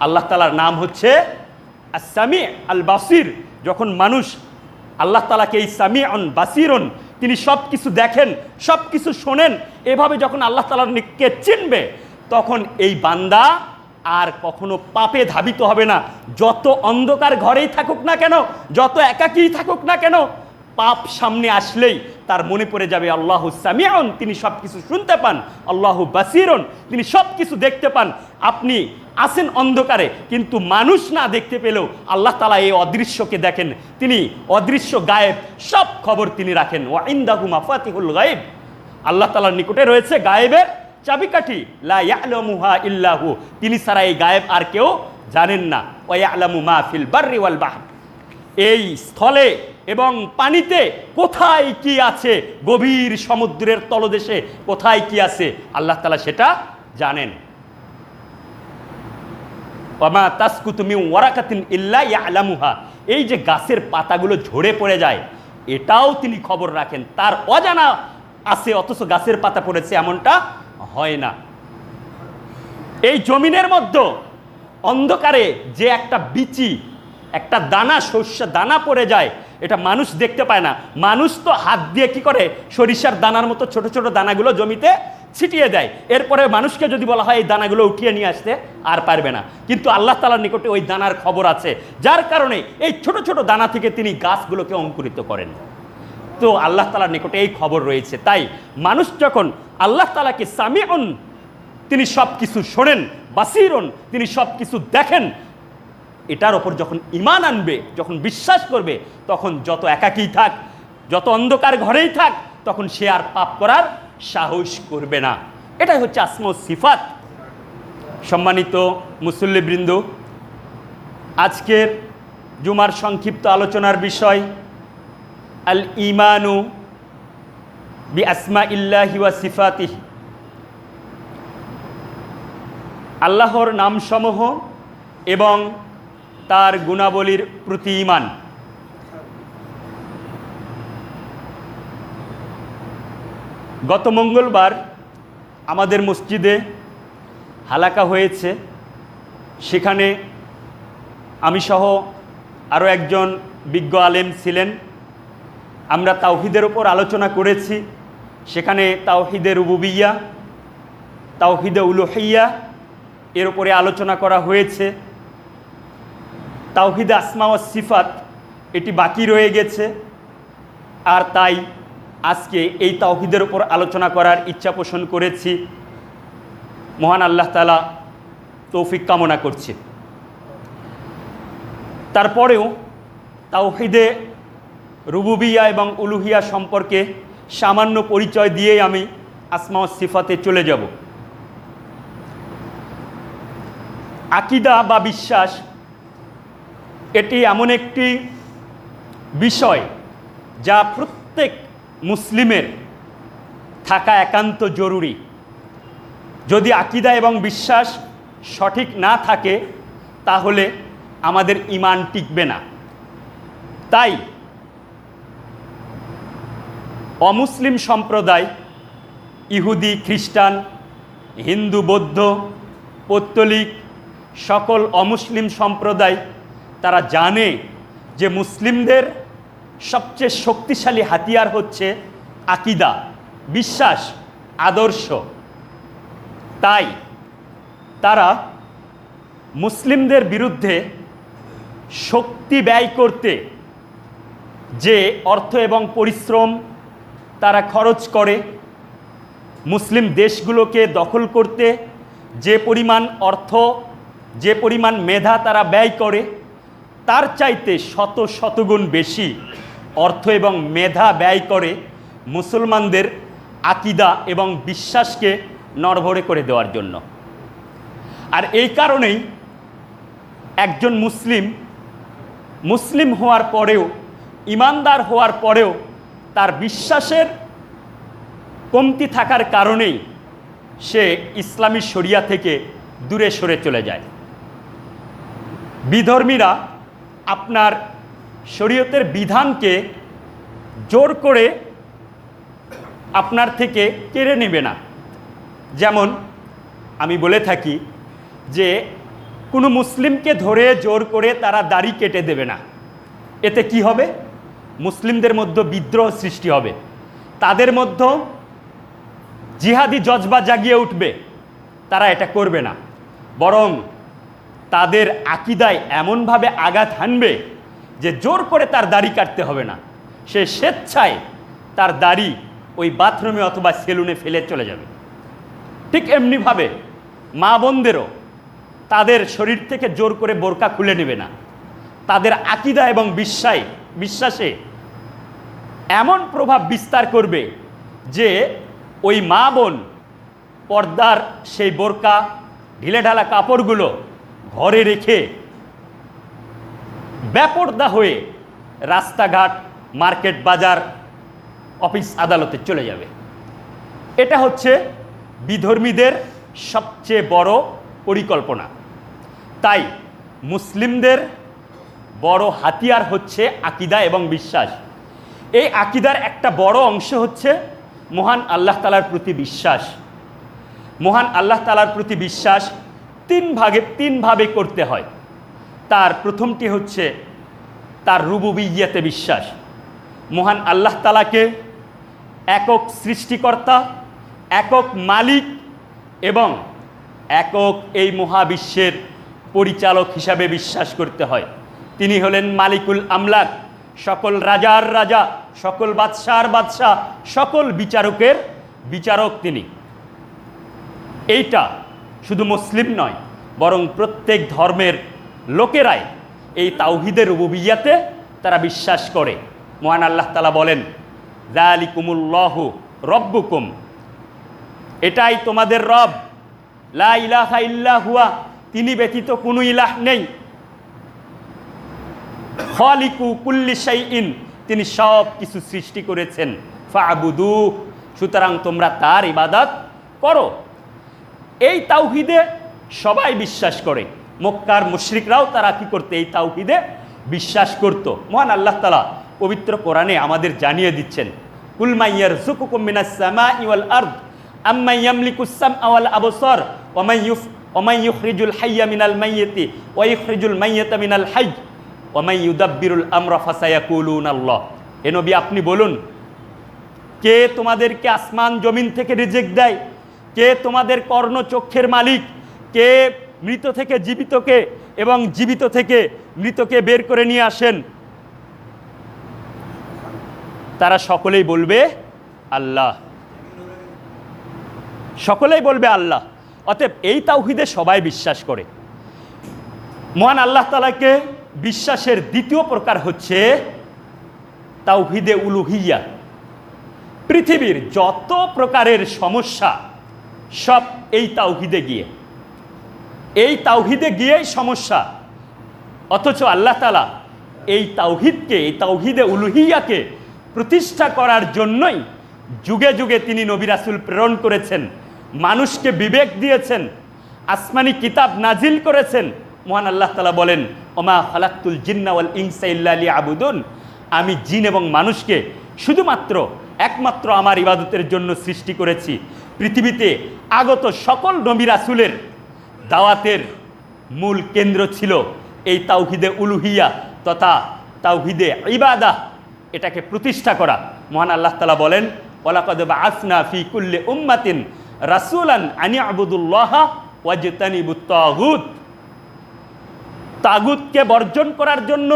আল্লাহ তাআলার নাম হচ্ছে আস-সামি আল বাসির। যখন মানুষ আল্লাহ তাআলাকে এই সামিউন বাসিরুন, তিনি সব কিছু দেখেন, সব কিছু শোনেন, এভাবে যখন আল্লাহ তাআলাকে চিনবে, তখন এই বান্দা আর কখনো পাপে ধাবিত হবে না। যত অন্ধকার ঘরেই থাকুক না কেন, যত একাকী থাকুক না কেন, পাপ সামনে আসলেই তার মনে পড়ে যাবে আল্লাহু সামিউন, তিনি সব কিছু শুনতে পান, আল্লাহু বাসিরুন, তিনি সব কিছু দেখতে পান। আপনি আছেন অন্ধকারে, কিন্তু মানুষ না দেখতে পেলেও আল্লাহ তাআলা এই অদৃশ্যকে দেখেন, তিনি অদৃশ্য গায়েব সব খবর তিনি রাখেন। ওয়া ইনদাহু মাফাতিহুল গায়ব, আল্লাহ তাআলার নিকটে রয়েছে গায়েবের চাবিকাঠি, লা ইয়ালামুহা ইল্লাহু, তিনি ছাড়া এই গায়েব আর কেউ জানেন না। ওয়া ইয়ালামু মা ফিল বাররি ওয়াল বাহর, এই স্থলে এবং পানিতে কোথায় কি আছে, গভীর সমুদ্রের তলদেশে কোথায় কি আছে, আল্লাহ তাআলা সেটা জানেন। ওয়ামা তাসকুতু মিন ওয়ারাকাতিন ইল্লা ইয়ালামুহা, এই যে গাছের পাতাগুলো ঝরে পড়ে যায়, এটাও তিনি খবর রাখেন। তার অজানা আছে, অথচ গাছের পাতা পড়েছে এমনটা হয় না। এই জমিনের মধ্যে অন্ধকারে যে একটা বিচি, একটা দানা, শস্য দানা পড়ে যায়, এটা মানুষ দেখতে পায় না। মানুষ তো হাত দিয়ে কি করে, সরিষার দানার মতো ছোট ছোট দানাগুলো জমিতে ছিটিয়ে দেয়। এরপরে মানুষকে যদি বলা হয় এই দানাগুলো উঠিয়ে নিয়ে আসতে, আর পারবে না। কিন্তু আল্লাহ তাআলার নিকটে ওই দানার খবর আছে, যার কারণে এই ছোট ছোট দানা থেকে তিনি গাছগুলোকে অঙ্কুরিত করেন। তো আল্লাহ তাআলার নিকটে এই খবর রয়েছে। তাই মানুষ যখন আল্লাহ তাআলাকে সামিউন, তিনি সব কিছু শোনেন, বাসিরুন, তিনি সব কিছু দেখেন, এটার ওপর যখন ঈমান আনবে, যখন বিশ্বাস করবে, তখন যত একাকী থাক, যত অন্ধকার ঘরেই থাক, তখন সে আর পাপ করার সাহস করবে না। এটাই হচ্ছে আসমা ও সিফাত। সম্মানিত মুসল্লিবৃন্দ, আজকের জুমার সংক্ষিপ্ত আলোচনার বিষয় আল ঈমানু বি আসমাইল্লাহি ওয়া সিফাতিহি, আল্লাহর নামসমূহ এবং তার গুণাবলীর প্রতি ঈমান। গত মঙ্গলবার আমাদের মসজিদে হালাকা হয়েছে, সেখানে আমি সহ আরও একজন বিজ্ঞ আলেম ছিলেন। আমরা তাওহীদের ওপর আলোচনা করেছি। সেখানে তাওহীদে রুবুবিয়্যা, তাওহীদে উলুহিয়্যা এর উপরে আলোচনা করা হয়েছে। তাওহীদে আসমা ওয়াস সিফাত এটি বাকি রয়ে গেছে, আর তাই আজকে এই তাওহীদের উপর আলোচনা করার ইচ্ছা পোষণ করেছি। মহান আল্লাহ তাআলা তৌফিক কামনা করছি। তারপরেও তাওহীদে রুবুবিয়্যা এবং উলুহিয়্যা সম্পর্কে সামান্য পরিচয় দিয়েই আমি আসমা ওয়াস সিফাতে চলে যাব। আকীদা বা বিশ্বাস এটি এমন একটি বিষয় যা প্রত্যেক মুসলিমের থাকা একান্ত জরুরি। যদি আকীদা এবং বিশ্বাস সঠিক না থাকে, তাহলে আমাদের ঈমান টিকবে না। তাই অমুসলিম সম্প্রদায়, ইহুদি, খ্রিস্টান, হিন্দু, বৌদ্ধ, পৌত্তলিক, সকল অমুসলিম সম্প্রদায় তারা জানে যে মুসলিমদের সবচেয়ে শক্তিশালী হাতিয়ার হচ্ছে আকীদা, বিশ্বাস, আদর্শ। তাই তারা মুসলিমদের বিরুদ্ধে শক্তি ব্যয় করতে যে অর্থ এবং পরিশ্রম তারা খরচ করে, মুসলিম দেশগুলোকে দখল করতে যে পরিমাণ অর্থ, যে পরিমাণ মেধা তারা ব্যয় করে, তার চাইতে শত শতগুণ বেশি অর্থ এবং মেধা ব্যয় করে মুসলমানদের আকীদা এবং বিশ্বাসকে নড়বড়ে করে দেওয়ার জন্য। আর এই কারণেই একজন মুসলিম হওয়ার পরেও, ঈমানদার হওয়ার পরেও তার বিশ্বাসের কমতি থাকার কারণেই সে ইসলামী শরিয়া থেকে দূরে সরে চলে যায়। বিধর্মীরা আপনার শরীয়তের বিধানকে জোর করে আপনার থেকে কেড়ে নেবে না। যেমন আমি বলে থাকি যে কোনো মুসলিমকে ধরে জোর করে তারা দাড়ি কেটে দেবে না। এতে কি হবে? মুসলিমদের মধ্যে বিদ্রোহ সৃষ্টি হবে, তাদের মধ্যে জিহাদি জজবা জাগিয়ে উঠবে। তারা এটা করবে না, বরং তাদের আকীদায় এমনভাবে আঘাত হানবে যে জোর করে তার দাড়ি কাটতে হবে না, সে স্বেচ্ছায় তার দাড়ি ওই বাথরুমে অথবা সেলুনে ফেলে চলে যাবে। ঠিক এমনিভাবে মা বোনদেরও তাদের শরীর থেকে জোর করে বোরকা খুলে নেবে না। তাদের আকীদা এবং বিশ্বাসে এমন প্রভাব বিস্তার করবে যে ওই মা বোন পর্দার সেই বোরকা ঢিলেঢালা কাপড়গুলো ঘরে রেখে বেপর্দা হয়ে রাস্তাঘাট, মার্কেট, বাজার, অফিস, আদালতে চলে যাবে। এটা হচ্ছে বিধর্মীদের সবচেয়ে বড় পরিকল্পনা। তাই মুসলিমদের বড় হাতিয়ার হচ্ছে আকীদা এবং বিশ্বাস। এই আকীদার একটা বড় অংশ হচ্ছে মহান আল্লাহ তাআলার প্রতি বিশ্বাস। মহান আল্লাহ তাআলার প্রতি বিশ্বাস তিনভাবে করতে হয়। তার প্রথমটি হচ্ছে তার রুবুবিয়্যাতে বিশ্বাস। মহান আল্লাহ তাআলাকে একক সৃষ্টিকর্তা, একক মালিক এবং একক এই মহাবিশ্বের পরিচালক হিসাবে বিশ্বাস করতে হয়। তিনি হলেন মালিকুল আমলাক, সকল রাজার রাজা, সকল বাদশার বাদশাহ, সকল বিচারকের বিচারক তিনি। এইটা শুধু মুসলিম নয়, বরং প্রত্যেক ধর্মের লোকেরাই এই তাওহীদের রুবুবিয়্যাতে তারা বিশ্বাস করে। মহান আল্লাহ তাআলা বলেন, যালিকুমুল্লাহু রব্বুকুম, এটাই তোমাদের রব, লা ইলাহা ইল্লা হুয়া, তিনি ব্যতীত কোনো ইলাহ নেই, খালিকু কুল্লি শাইইন, তিনি সব কিছু সৃষ্টি করেছেন, ফা'বুদু, সুতরাং তোমরা তার ইবাদত করো। এই তাওহীদে সবাই বিশ্বাস করে। মক্কার মুশরিকরাও তারা কি করতে? এই তাওহীদে বিশ্বাস করত। মহান আল্লাহ তাআলা পবিত্র কোরআনে আমাদের জানিয়ে দিচ্ছেন, কুল মা ইয়ারযুকুকুম মিনাস সামাই ওয়াল আরদ আম্মা ইয়ামলিকুস সামআ ওয়াল আবসার ওয়া মান ইউখরিজুল হাইয়্যা মিনাল মাইয়্যিতি ওয়া ইউখরিজুল মাইয়্যিতা মিনাল হাইয়্য ওয়া মান ইউদাব্বিরুল আমরা ফাসায়াকুলুনাল্লাহ। হে নবী, আপনি বলুন, কে তোমাদেরকে আসমান জমিন থেকে রিজিক দেয়? কে তোমাদের কর্ণ চক্ষের মালিক? কে মৃত থেকে জীবিতকে এবং জীবিত থেকে মৃতকে বের করে নিয়ে আসেন? তারা সকলেই বলবে আল্লাহ, সকলেই বলবে আল্লাহ। অতএব এই তাওহীদে সবাই বিশ্বাস করে। মহান আল্লাহ তাআলাকে বিশ্বাসের দ্বিতীয় প্রকার হচ্ছে তাওহীদে উলুহিয়্যা। পৃথিবীর যত প্রকারের সমস্যা সব এই তাওহীদে গিয়ে, এই তাওহীদে গিয়েই সমস্যা। অথচ আল্লাহ তাআলা এই তাওহীদকে, এই তাওহীদে উলুহিয়্যাকে প্রতিষ্ঠা করার জন্যই যুগে যুগে তিনি নবী রাসূল প্রেরণ করেছেন, মানুষকে বিবেক দিয়েছেন, আসমানি কিতাব নাজিল করেছেন। মহান আল্লাহ তাআলা বলেন, ওমা খালাকতুল জিন্না ওয়াল ইনসা ইল্লা লিয়াবুদুন, আমি জিন এবং মানুষকে শুধুমাত্র একমাত্র আমার ইবাদতের জন্য সৃষ্টি করেছি। পৃথিবীতে আগত সকল নবী রাসূলের দাওয়াতের মূল কেন্দ্র ছিল এই তাওহীদে উলুহিয়্যা তথা তাওহীদে ইবাদাহ, এটাকে প্রতিষ্ঠা করা। মহান আল্লাহ তাআলা বলেন, ওয়ালাকাদ বাআসনা ফি কুল্লি উম্মাতিন রাসূলান আন ইয়াবুদুল্লাহা ওয়াজতানিবুত তাগুত, তাগুতকে বর্জন করার জন্য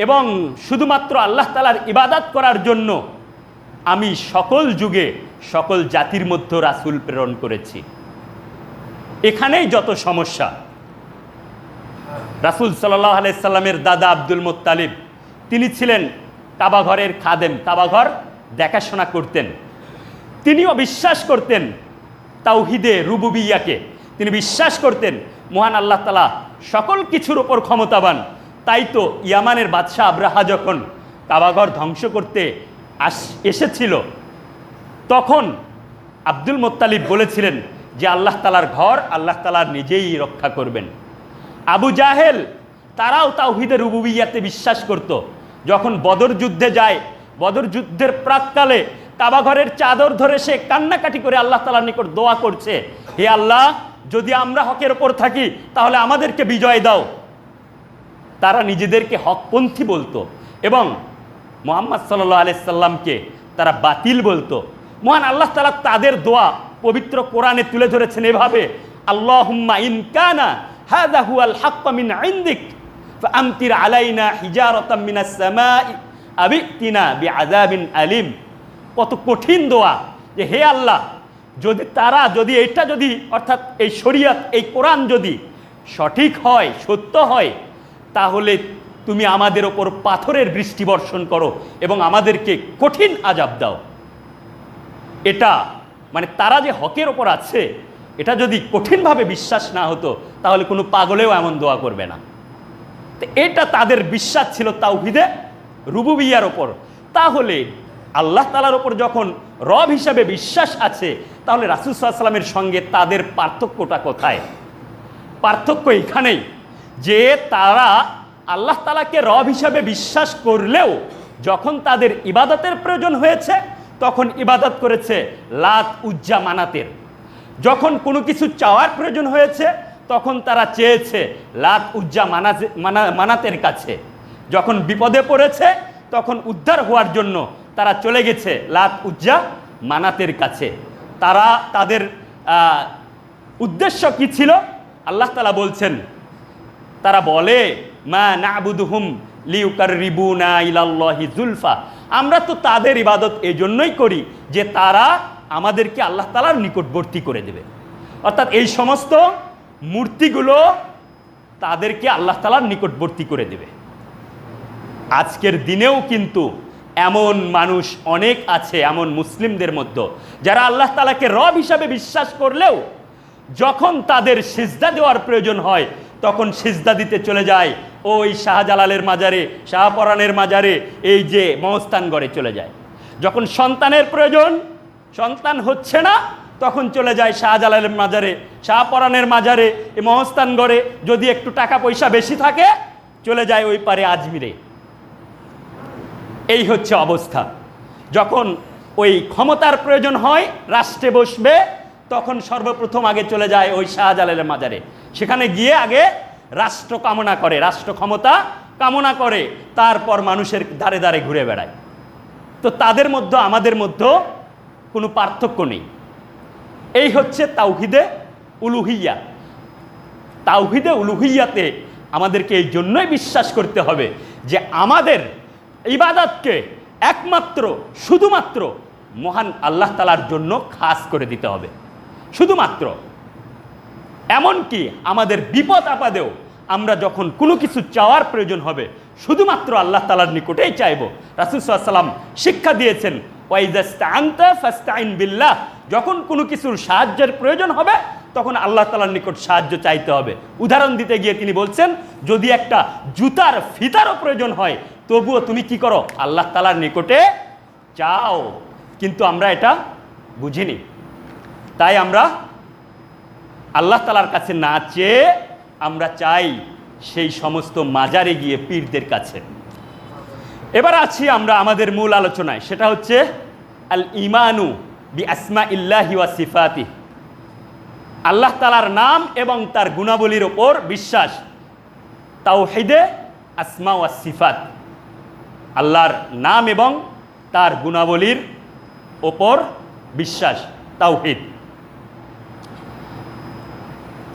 এবং শুধুমাত্র আল্লাহ তাআলার ইবাদত করার জন্য আমি সকল যুগে সকল জাতির মধ্যে রাসূল প্রেরণ করেছি। এখানেই যত সমস্যা। রাসূল সাল্লাল্লাহু আলাইহি সাল্লামের দাদা আব্দুল মুত্তালিব, তিনি ছিলেন কাবাঘরের খাদেম, কাবাঘর দেখাশোনা করতেন। তিনিও বিশ্বাস করতেন তাওহীদে রুবুবিয়্যাকে। তিনি বিশ্বাস করতেন মহান আল্লাহ তাআলা সকল কিছুর ওপর ক্ষমতাবান। তাই তো ইয়ামানের বাদশাহ আবরাহা যখন কাবাঘর ধ্বংস করতে এসেছিল, তখন আব্দুল মুত্তালিব বলেছিলেন যে আল্লাহ তাআলার ঘর আল্লাহ তাআলা নিজেই রক্ষা করবেন। আবু জাহেল তারাও তাওহীদে রুবুবিয়্যাতে বিশ্বাস করত। যখন বদর যুদ্ধে যায়, বদর যুদ্ধের প্রাককালে কাবাঘরের চাদর ধরে সে কান্নাকাটি করে আল্লাহ তাআলার নিকট দোয়া করছে, হে আল্লাহ, যদি আমরা হকের ওপর থাকি তাহলে আমাদেরকে বিজয় দাও। তারা নিজেদেরকে হকপন্থী বলতো এবং মুহাম্মদ সাল্লাল্লাহু আলাইহি সাল্লামকে তারা বাতিল বলতো। মহান আল্লাহ তাআলা তাদের দোয়া পবিত্র কোরআনে তুলে ধরেছেন এভাবে, আল্লাহুম্মা ইন কানা হাযা হুয়াল হাক্কু মিন ইনদিক ফাআমতির আলাইনা হিজারাতাম মিনাস সামাই আবিতিনা বিআযাবিন আলিম। কত কঠিন দোয়া যে হে আল্লাহ, যদি এটা যদি অর্থাৎ এই শরীয়ত এই কোরআন যদি সঠিক হয়, সত্য হয়, তাহলে তুমি আমাদের ওপর পাথরের বৃষ্টি বর্ষণ করো এবং আমাদেরকে কঠিন আযাব দাও। এটা মানে তারা যে হকের ওপর আছে এটা যদি কঠিনভাবে বিশ্বাস না হতো তাহলে কোনো পাগলেও এমন দোয়া করবে না। তো এটা তাদের বিশ্বাস ছিল তাওহীদে রুবুবিয়্যার ওপর। তাহলে আল্লাহ তাআলার ওপর যখন রব হিসাবে বিশ্বাস আছে, তাহলে রাসূল সাল্লাল্লাহু আলাইহি ওয়াসাল্লামের সঙ্গে তাদের পার্থক্যটা কোথায়? পার্থক্য এখানেই যে তারা আল্লাহ তাআলাকে রব হিসাবে বিশ্বাস করলেও যখন তাদের ইবাদতের প্রয়োজন হয়েছে তখন ইবাদত করেছে লাত উজ্জা মানাতের। যখন কোনো কিছু চাওয়ার প্রয়োজন হয়েছে তখন তারা চেয়েছে লাত উজ্জা মানাতের কাছে। যখন বিপদে পড়েছে তখন উদ্ধার হওয়ার জন্য তারা চলে গেছে লাত উজ্জা মানাতের কাছে। তারা তাদের উদ্দেশ্য কি ছিল? আল্লাহ তাআলা বলছেন, তারা বলে মা না'বুদুহুম লিয়ুকাররিবুনা ইলাল্লাহি যুলফা, আমরা তো তাদের ইবাদত এজন্যই করি যে তারা আমাদেরকে আল্লাহ তাআলার নিকটবর্তী করে দেবে। অর্থাৎ এই সমস্ত মূর্তিগুলো তাদেরকে আল্লাহ তাআলার নিকটবর্তী করে দেবে। আজকের দিনেও কিন্তু এমন মানুষ অনেক আছে, এমন মুসলিমদের মধ্যে যারা আল্লাহ তাআলাকে রব হিসাবে বিশ্বাস করলেও যখন তাদের সিজদা দেওয়ার প্রয়োজন হয় তখন সিজদা দিতে চলে যায় ওই শাহজালালের মাজারে, শাহপরানের মাজারে, এই যে মহস্থানগড়ে চলে যায়। যখন সন্তানের প্রয়োজন, সন্তান হচ্ছে না, তখন চলে যায় শাহজালালের মাজারে, শাহপরানের মাজারে, এই মহস্থানগড়ে। যদি একটু টাকা পয়সা বেশি থাকে চলে যায় ওই পারে আজমিরে। এই হচ্ছে অবস্থা। যখন ওই ক্ষমতার প্রয়োজন হয়, রাষ্ট্রে বসবে, তখন সর্বপ্রথম আগে চলে যায় ওই শাহজালালের মাজারে। সেখানে গিয়ে আগে রাষ্ট্র কামনা করে, রাষ্ট্র ক্ষমতা কামনা করে, তারপর মানুষের দ্বারে দ্বারে ঘুরে বেড়ায়। তো তাদের মধ্যে আমাদের মধ্যে কোনো পার্থক্য নেই। এই হচ্ছে তাওহীদে উলুহিয়া। তাওহীদে উলুহিয়াতে আমাদেরকে এই জন্যই বিশ্বাস করতে হবে যে আমাদের ইবাদতকে একমাত্র শুধুমাত্র মহান আল্লাহ তাআলার জন্য খাস করে দিতে হবে, শুধুমাত্র। এমনকি আমাদের বিপদ আপদেও আমরা যখন কোনো কিছু চাওয়ার প্রয়োজন হবে শুধুমাত্র আল্লাহ তাআলার নিকটেই চাইব। রাসূল সাল্লাল্লাহু আলাইহি ওয়াসাল্লাম শিক্ষা দিয়েছেন, ওয়াইযা ইসতাআনতা ফাসতাইন বিল্লাহ, যখন কোনো কিছুর সাহায্যের প্রয়োজন হবে তখন আল্লাহ তাআলার নিকট সাহায্য চাইতে হবে। উদাহরণ দিতে গিয়ে তিনি বলছেন, যদি একটা জুতার ফিতারও প্রয়োজন হয় তবুও তুমি কি করো? আল্লাহ তাআলার নিকটে চাও। কিন্তু আমরা এটা বুঝিনি, তাই আমরা আল্লাহ তাআলার কাছে না চেয়ে আমরা চাই সেই সমস্ত মাজারে গিয়ে পীরদের কাছে। এবার আছি আমরা আমাদের মূল আলোচনায়, সেটা হচ্ছে আল ঈমানু বি আসমাইল্লাহি ওয়া সিফাতিহি, আল্লাহ তাআলার নাম এবং তার গুণাবলীর ওপর বিশ্বাস। তাওহীদে আসমা ওয়া সিফাত, আল্লাহর নাম এবং তার গুণাবলীর ওপর বিশ্বাস, তাওহীদ।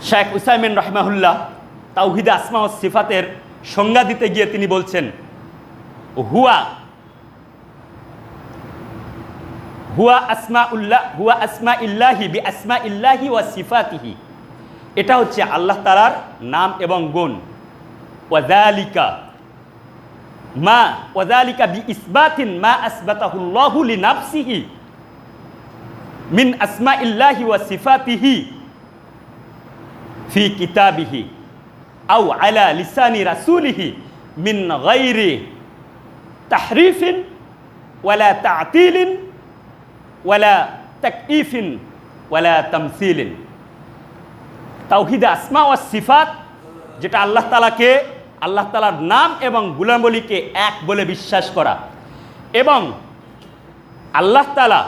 শেখ উসাইমিন রাহিমাহুল্লাহ তাওহীদে আসমা ওয়া সিফাতের সংজ্ঞা দিতে গিয়ে তিনি বলছেন, হুয়া আসমাইল্লাহি বি আসমাইল্লাহি ওয়া সিফাতিহি, এটা হচ্ছে আল্লাহ তাআলার নাম এবং গুণ। ওয়াযালিকা বি ইসবাতিন মা আসবাতাহুল্লাহু লিনাফসিহি মিন আসমাইল্লাহি ওয়া সিফাতিহি ফি কিতাবিহি আও আলা লিসানি রাসূলিহি মিন গায়রি তাহরিফিন ওয়ালা তা'তিলিন ওয়ালা তাকইফিন ওয়ালা তামসিলিন। তাওহীদে আসমা ওয়া সিফাত, যেটা আল্লাহ তাআলাকে, আল্লাহ তাআলার নাম এবং গুণাবলীকে এক বলে বিশ্বাস করা, এবং আল্লাহ তাআলা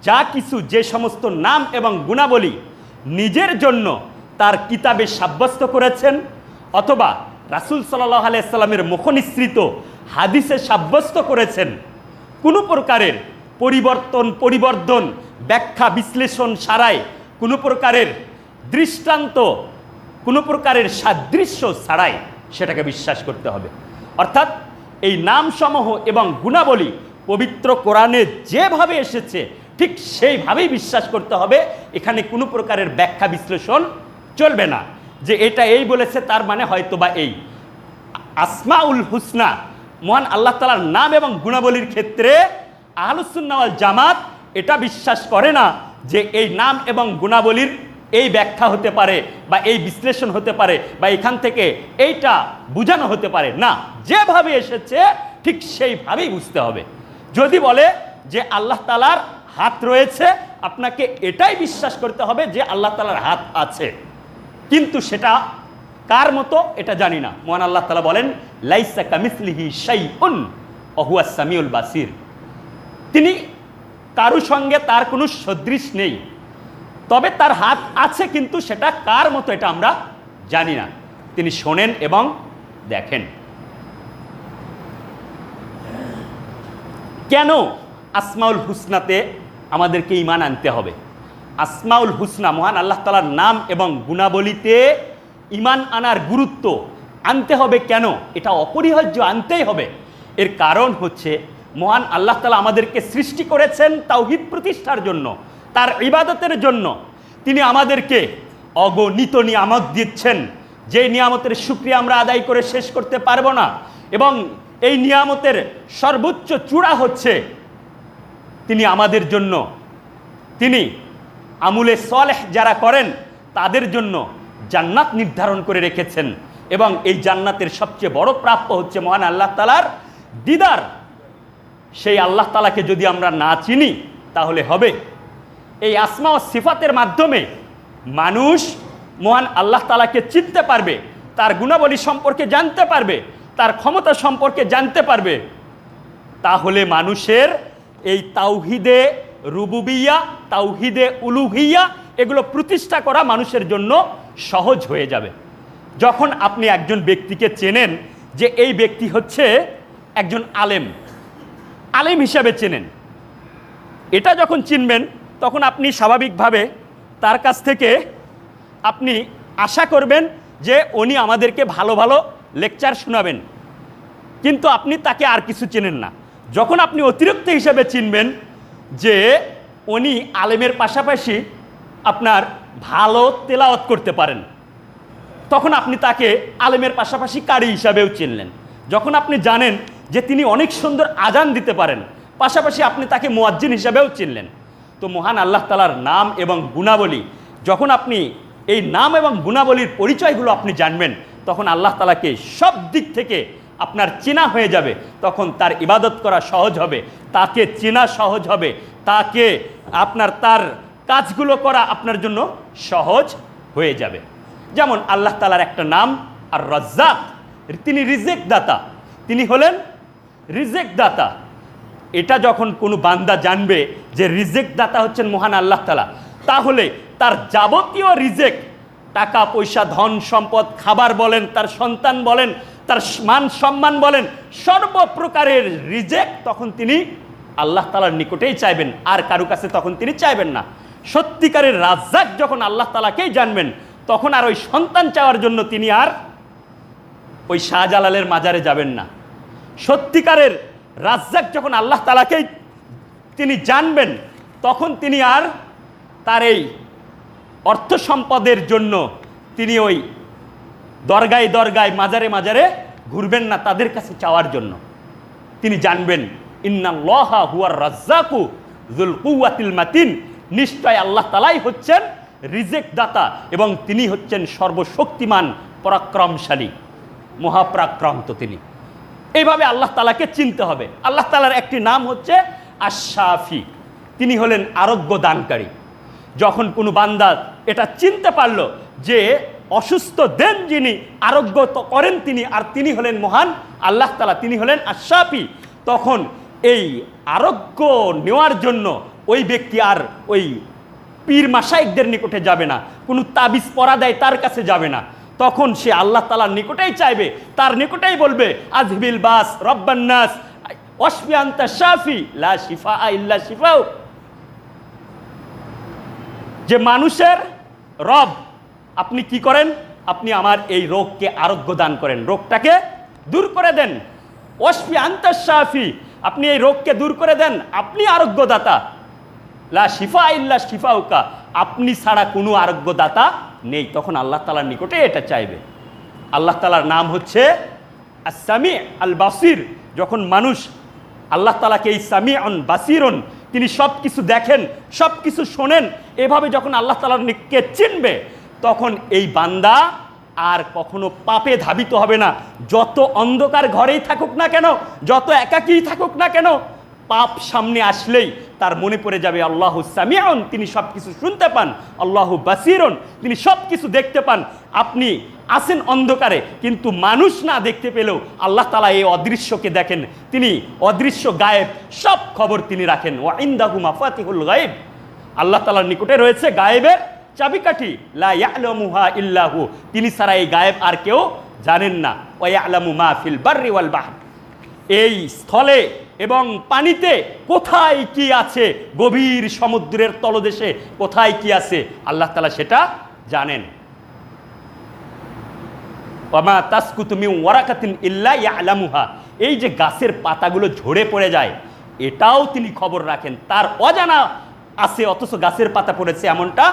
যা কিছু যে সমস্ত নাম এবং গুণাবলী নিজের জন্য তার কিতাবে সাব্যস্ত করেছেন, অথবা রাসূল সাল্লাল্লাহু আলাইহি সাল্লামের মুখনিসৃত হাদিসে সাব্যস্ত করেছেন, কোনো প্রকারের পরিবর্তন ব্যাখ্যা বিশ্লেষণ ছাড়াই, কোনো প্রকারের দৃষ্টান্ত, কোনো প্রকারের সাদৃশ্য ছাড়াই সেটাকে বিশ্বাস করতে হবে। অর্থাৎ এই নামসমূহ এবং গুণাবলী পবিত্র কোরআনে যেভাবে এসেছে ঠিক সেইভাবেই বিশ্বাস করতে হবে। এখানে কোনো প্রকারের ব্যাখ্যা বিশ্লেষণ চলবে না, যে এটা এই বলেছে তার মানে হয়তোবা এই। আসমাউল হুসনা, মহান আল্লাহ তাআলার নাম এবং গুণাবলীর ক্ষেত্রে আহলুস সুন্নাহ ওয়াল জামাত এটা বিশ্বাস করে না যে এই নাম এবং গুণাবলীর এই ব্যাখ্যা হতে পারে বা এই বিশ্লেষণ হতে পারে বা এখান থেকে এইটা বোঝানো হতে পারে না, যেভাবে এসেছে ঠিক সেইভাবেই বুঝতে হবে। যদি বলে যে আল্লাহ তাআলার হাত রয়েছে, আপনাকে এটাই বিশ্বাস করতে হবে যে আল্লাহ তাআলার হাত আছে, কিন্তু সেটা কার মতো এটা জানি না। মহান আল্লাহ তাআলা বলেন, লাইসা কামিসলিহি শাইউন ওয়া হুয়াস সামিউল বাসির, তিনি কারো সঙ্গে তার কোনো সদৃশ নেই, তবে তার হাত আছে, কিন্তু সেটা কার মতো এটা আমরা জানি না। তিনি শোনেন এবং দেখেন। কেন আসমাউল হুসনাতে আমাদেরকে ঈমান আনতে হবে? আসমাউল হুসনা, মহান আল্লাহ তাআলার নাম এবং গুণাবলীতে ঈমান আনার গুরুত্ব আনতে হবে কেন? এটা অপরিহার্য, আনতেই হবে। এর কারণ হচ্ছে মহান আল্লাহ তাআলা আমাদেরকে সৃষ্টি করেছেন তাওহীদ প্রতিষ্ঠার জন্য, তার ইবাদতের জন্য। তিনি আমাদেরকে অগণিত নিয়ামত দিচ্ছেন, যে নিয়ামতের শুকরিয়া আমরা আদায় করে শেষ করতে পারবো না। এবং এই নিয়ামতের সর্বোচ্চ চূড়া হচ্ছে তিনি আমাদের জন্য, তিনি আমুলে সলেহ যারা করেন তাদের জন্য জান্নাত নির্ধারণ করে রেখেছেন। এবং এই জান্নাতের সবচেয়ে বড় প্রাপ্য হচ্ছে মহান আল্লাহ তাআলার দিদার। সেই আল্লাহ তাআলাকে যদি আমরা না চিনি তাহলে হবে। এই আসমা ও সিফাতের মাধ্যমে মানুষ মহান আল্লাহ তাআলাকে চিনতে পারবে, তার গুণাবলী সম্পর্কে জানতে পারবে, তার ক্ষমতা সম্পর্কে জানতে পারবে। তাহলে মানুষের এই তাওহীদে রুবুবিয়্যা, তাওহীদে উলুহিয়্যা এগুলো প্রতিষ্ঠা করা মানুষের জন্য সহজ হয়ে যাবে। যখন আপনি একজন ব্যক্তিকে চেনেন যে এই ব্যক্তি হচ্ছে একজন আলেম, আলেম হিসাবে চেনেন, এটা যখন চিনবেন তখন আপনি স্বাভাবিকভাবে তার কাছ থেকে আপনি আশা করবেন যে উনি আমাদেরকে ভালো ভালো লেকচার শোনাবেন, কিন্তু আপনি তাকে আর কিছু চেনেন না। যখন আপনি অতিরিক্ত হিসাবে চিনবেন যে উনি আলেমের পাশাপাশি আপনার ভালো তেলাওয়াত করতে পারেন, তখন আপনি তাকে আলেমের পাশাপাশি কারি হিসাবেও চিনলেন। যখন আপনি জানেন যে তিনি অনেক সুন্দর আজান দিতে পারেন, পাশাপাশি আপনি তাকে মুয়াজ্জিন হিসাবেও চিনলেন। তো মহান আল্লাহ তাআলার নাম এবং গুণাবলী, যখন আপনি এই নাম এবং গুণাবলীর পরিচয়গুলো আপনি জানবেন, তখন আল্লাহ তাআলাকে সব দিক থেকে আপনার চেনা হয়ে যাবে। তখন তার ইবাদত করা সহজ হবে, তাকে চেনা সহজ হবে, তাকে তার কাজগুলো করা আপনার জন্য সহজ হয়ে যাবে। যেমন আল্লাহ তাআলার একটা নাম আর রাজ্জাক, তিনি রিজেক দাতা, তিনি হলেন রিজেক দাতা। এটা যখন কোনো বান্দা জানবে যে রিজেক দাতা হচ্ছেন মহান আল্লাহ তাআলা, তাহলে তার যাবতীয় রিজেক, টাকা পয়সা, ধন সম্পদ, খাবার বলেন, তার সন্তান বলেন, তার মান সম্মান বলেন, সর্বপ্রকারের রিজেক তখন তিনি আল্লাহ তাআলার নিকটেই চাইবেন, আর কারো কাছে তখন তিনি চাইবেন না। সত্যিকারের রাজ্জাক যখন আল্লাহ তাআলাকেই জানবেন, তখন আর ওই সন্তান চাওয়ার জন্য তিনি আর ওই শাহজালালের মাজারে যাবেন না। সত্যিকারের রাজ্জাক যখন আল্লাহ তাআলাকেই তিনি জানবেন, তখন তিনি আর তার এই অর্থ সম্পদের জন্য তিনি ওই দরগায় দরগায়, মাজারে মাজারে ঘুরবেন না তাদের কাছে চাওয়ার জন্য। তিনি জানবেন ইন্নাল্লাহা হুয়ার রাজ্জাকু যুল কুওয়াতিল মাতিন, নিশ্চয় আল্লাহ তাআলাই হচ্ছেন রিজেক দাতা এবং তিনি হচ্ছেন সর্বশক্তিমান, পরাক্রমশালী, মহাপরাক্রান্ত তিনি। এইভাবে আল্লাহ তাআলাকে চিনতে হবে। আল্লাহ তাআলার একটি নাম হচ্ছে আশ-শাফি, তিনি হলেন আরোগ্য দানকারী। যখন কোনো বান্দা এটা চিনতে পারলো যে অসুস্থ দেন যিনি, আরোগ্য তো করেন তিনি, আর তিনি হলেন মহান আল্লাহ তাআলা, তিনি হলেন আশ-শাফি, তখন এই আরোগ্য নেওয়ার জন্য ওই ব্যক্তি আর ওই পীর মাশায়েখদের নিকটে যাবে না, কোনো তাবিজ পরা দেয় তার কাছে যাবে না। তখন সে আল্লাহ তাআলার নিকটেই চাইবে, তার নিকটেই বলবে আযহিবিল বাস রব্বান নাস ওয়াশফি আনতা শাফি লা শিফা ইল্লা শিফাউ। যে মানুষের রব, আপনি কি করেন? আপনি আমার এই রোগকে আরোগ্য দান করেন, রোগটাকে দূর করে দেন। ওয়াশফি আনতা শাফি, আপনি এই রোগকে দূর করে দেন, আপনি আরোগ্যদাতা। লা শিফা ইল্লা শিফাউকা, আপনি ছাড়া কোনো আরোগ্যদাতা নেই। তখন আল্লাহ তাআলার নিকটে এটা চাইবে। আল্লাহ তাআলার নাম হচ্ছে আস-সামি আল বাসির। যখন মানুষ আল্লাহ তাআলাকে এই সামিউন বাসিরুন, তিনি সব কিছু দেখেন, সব কিছু শোনেন, এভাবে যখন আল্লাহ তাআলার নিকটে চিনবে, তখন এই বান্দা আর কখনো পাপে ধাবিত হবে না। যত অন্ধকার ঘরেই থাকুক না কেন, যত একাকী থাকুক না কেন, পাপ সামনে আসলেই তার মনে পড়ে যাবে আল্লাহু সামিউন, তিনি সব কিছু শুনতে পান, আল্লাহু বাসিরুন, তিনি সব কিছু দেখতে পান। আপনি আছেন অন্ধকারে, কিন্তু মানুষ না দেখতে পেলেও আল্লাহ তাআলা এই অদৃশ্যকে দেখেন, তিনি অদৃশ্য গায়েব সব খবর তিনি রাখেন। ওয়া ইনদাহু মাফাতিহুল গায়ব, আল্লাহ তাআলার নিকটে রয়েছে গায়েবের চাবিকাঠি। লা ইয়ালামুহা ইল্লাহু, তিনি ছাড়া এই গায়েব আর কেউ জানেন না। ওয়া ইয়ালামু মা ফিল বাররি ওয়াল বাহর, এই স্থলে এবং পানিতে কোথায় কি আছে, গভীর সমুদ্রের তলদেশে কোথায় কি আছে, আল্লাহ তাআলা সেটা জানেন। ওয়ামা তাসকুতু মিন ওয়ারাকাতিন ইল্লা ইয়ালামুহা, এই যে গাছের পাতাগুলো ঝরে পড়ে যায়, এটাও তিনি খবর রাখেন। তার অজানা আছে, অথচ গাছের পাতা পড়েছে এমনটা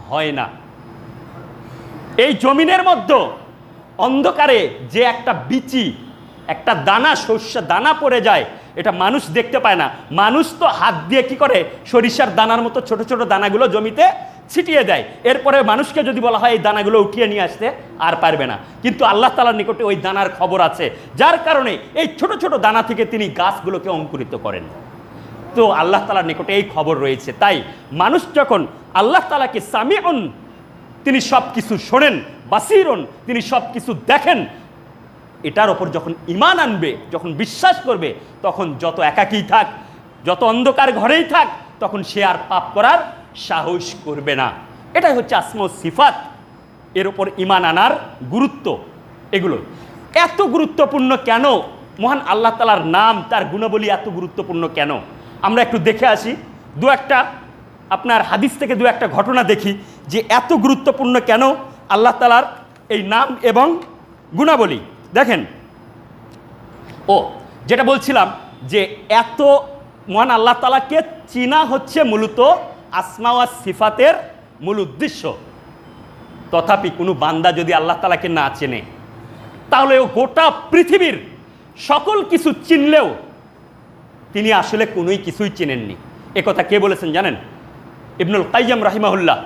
হয় না। এই জমিনের মধ্যে অন্ধকারে যে একটা বিচি, একটা দানা, শস্য দানা পড়ে যায়, এটা মানুষ দেখতে পায় না। মানুষ তো হাত দিয়ে কি করে, সরিষার দানার মতো ছোট ছোট দানাগুলো জমিতে ছিটিয়ে দেয়। এরপরে মানুষকে যদি বলা হয় এই দানাগুলো উঠিয়ে নিয়ে আসতে, আর পারবে না। কিন্তু আল্লাহ তাআলার নিকটে ওই দানার খবর আছে, যার কারণে এই ছোট ছোট দানা থেকে তিনি গাছগুলোকে অঙ্কুরিত করেন। তো আল্লাহ তাআলার নিকটে এই খবর রয়েছে। তাই মানুষ যখন আল্লাহ তাআলাকে সামিউন, তিনি সব কিছু শোনেন, বাসিরুন, তিনি সব কিছু দেখেন, এটার ওপর যখন ঈমান আনবে, যখন বিশ্বাস করবে, তখন যত একাকী থাক, যত অন্ধকার ঘরেই থাক, তখন সে আর পাপ করার সাহস করবে না। এটাই হচ্ছে আসমা ও সিফাত, এর ওপর ঈমান আনার গুরুত্ব। এগুলো এত গুরুত্বপূর্ণ কেন? মহান আল্লাহ তাআলার নাম, তার গুণাবলী এত গুরুত্বপূর্ণ কেন? আমরা একটু দেখে আসি, দু একটা আপনার হাদিস থেকে দু একটা ঘটনা দেখি যে এত গুরুত্বপূর্ণ কেন আল্লাহ তাআলার এই নাম এবং গুণাবলী। দেখেন, যেটা বলছিলাম যে এত মহান আল্লাহ তাআলাকে চিনা হচ্ছে মূলত আসমা ওয়া সিফাতের মূল উদ্দেশ্য। তথাপি কোনো বান্দা যদি আল্লাহ তাআলাকে না চেনে, তাহলে ও গোটা পৃথিবীর সকল কিছু চিনলেও তিনি আসলে কোনোই কিছুই চেনেননি। এ কথা কে বলেছেন জানেন? ইবনুল কাইয়্যিম রাহিমাহুল্লাহ।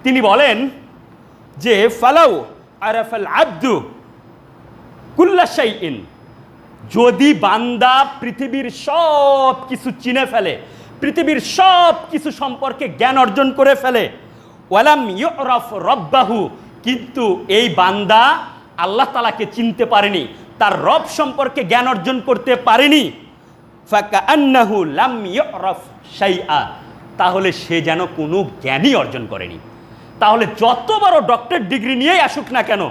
তিনি বলেন যে ফালাউ আরাফাল আবদু কুল্লা শাইইন, যদি বান্দা পৃথিবীর সব কিছু চিনে ফেলে, পৃথিবীর সব কিছু সম্পর্কে জ্ঞান অর্জন করে ফেলে, ওয়ালাম ইউরাফ রব্বাহু, কিন্তু এই বান্দা আল্লাহ তাআলাকে চিনতে পারেনি, তার রব সম্পর্কে জ্ঞান অর্জন করতে পারেনি, ফাকান্নাহু লাম ইউরাফ শাইআ, তাহলে সে যেন কোনো জ্ঞানই অর্জন করেনি। তাহলে যত বড় ডক্টরেট ডিগ্রি নিয়েই আসুক না কেন,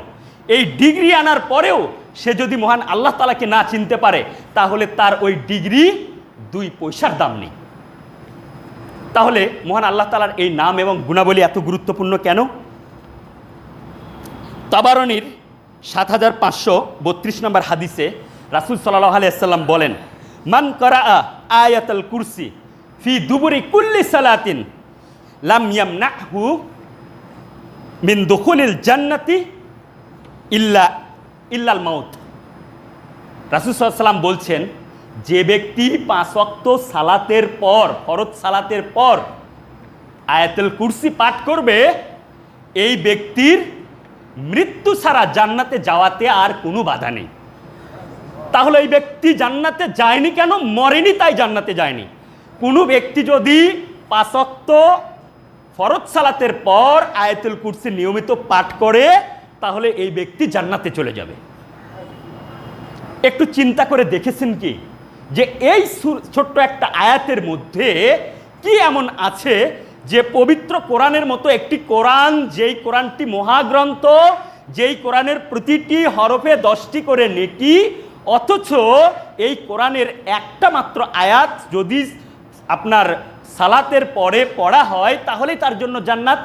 এই ডিগ্রি আনার পরেও সে যদি মহান আল্লাহ তাআলাকে না চিনতে পারে, তাহলে তার ওই ডিগ্রি 2 পয়সার দাম নেই। তাহলে মহান আল্লাহ তাআলার এই নাম এবং গুণাবলী এত গুরুত্বপূর্ণ কেন? তাবারানীর 7532 নম্বর হাদিসে রাসূল সাল্লাল্লাহু আলাইহি ওয়াসাল্লাম বলেন, মান করাআ আয়াতুল কুরসি ফি দুবুরি কুল্লি সালাতিন লাম ইয়ামনাহু মিন দুখুলিল জান্নাতি ইল্লাল মাউত। রাসূল সাল্লাল্লাহু আলাইহি ওয়াসাল্লাম বলছেন, যে ব্যক্তি 5 ওয়াক্ত সালাতের পর, ফরজ সালাতের পর আয়াতুল কুরসি পাঠ করবে, এই ব্যক্তির মৃত্যু ছাড়া জান্নাতে যাওয়াতে আর কোনো বাধা নেই। তাহলে এই ব্যক্তি জান্নাতে যায়নি কেন? মরেনি তাই জান্নাতে যায়নি। কোনো ব্যক্তি যদি 5 ওয়াক্ত ফরজ সালাতের পর আয়াতুল কুরসি নিয়মিত পাঠ করে, তাহলে এই ব্যক্তি জান্নাতে চলে যাবে। একটু চিন্তা করে দেখেছেন কি যে এই ছোট্ট একটা আয়াতের মধ্যে কি এমন আছে যে পবিত্র কোরআনের মতো একটি কোরআন, যেই কোরআনটি মহাগ্রন্থ, যেই কোরআনের প্রতিটি হরফে 10টি করে নেকি, অথচ এই কোরআনের একটা মাত্র আয়াত যদি আপনার সালাতের পরে পড়া হয় তাহলেই তার জন্য জান্নাত।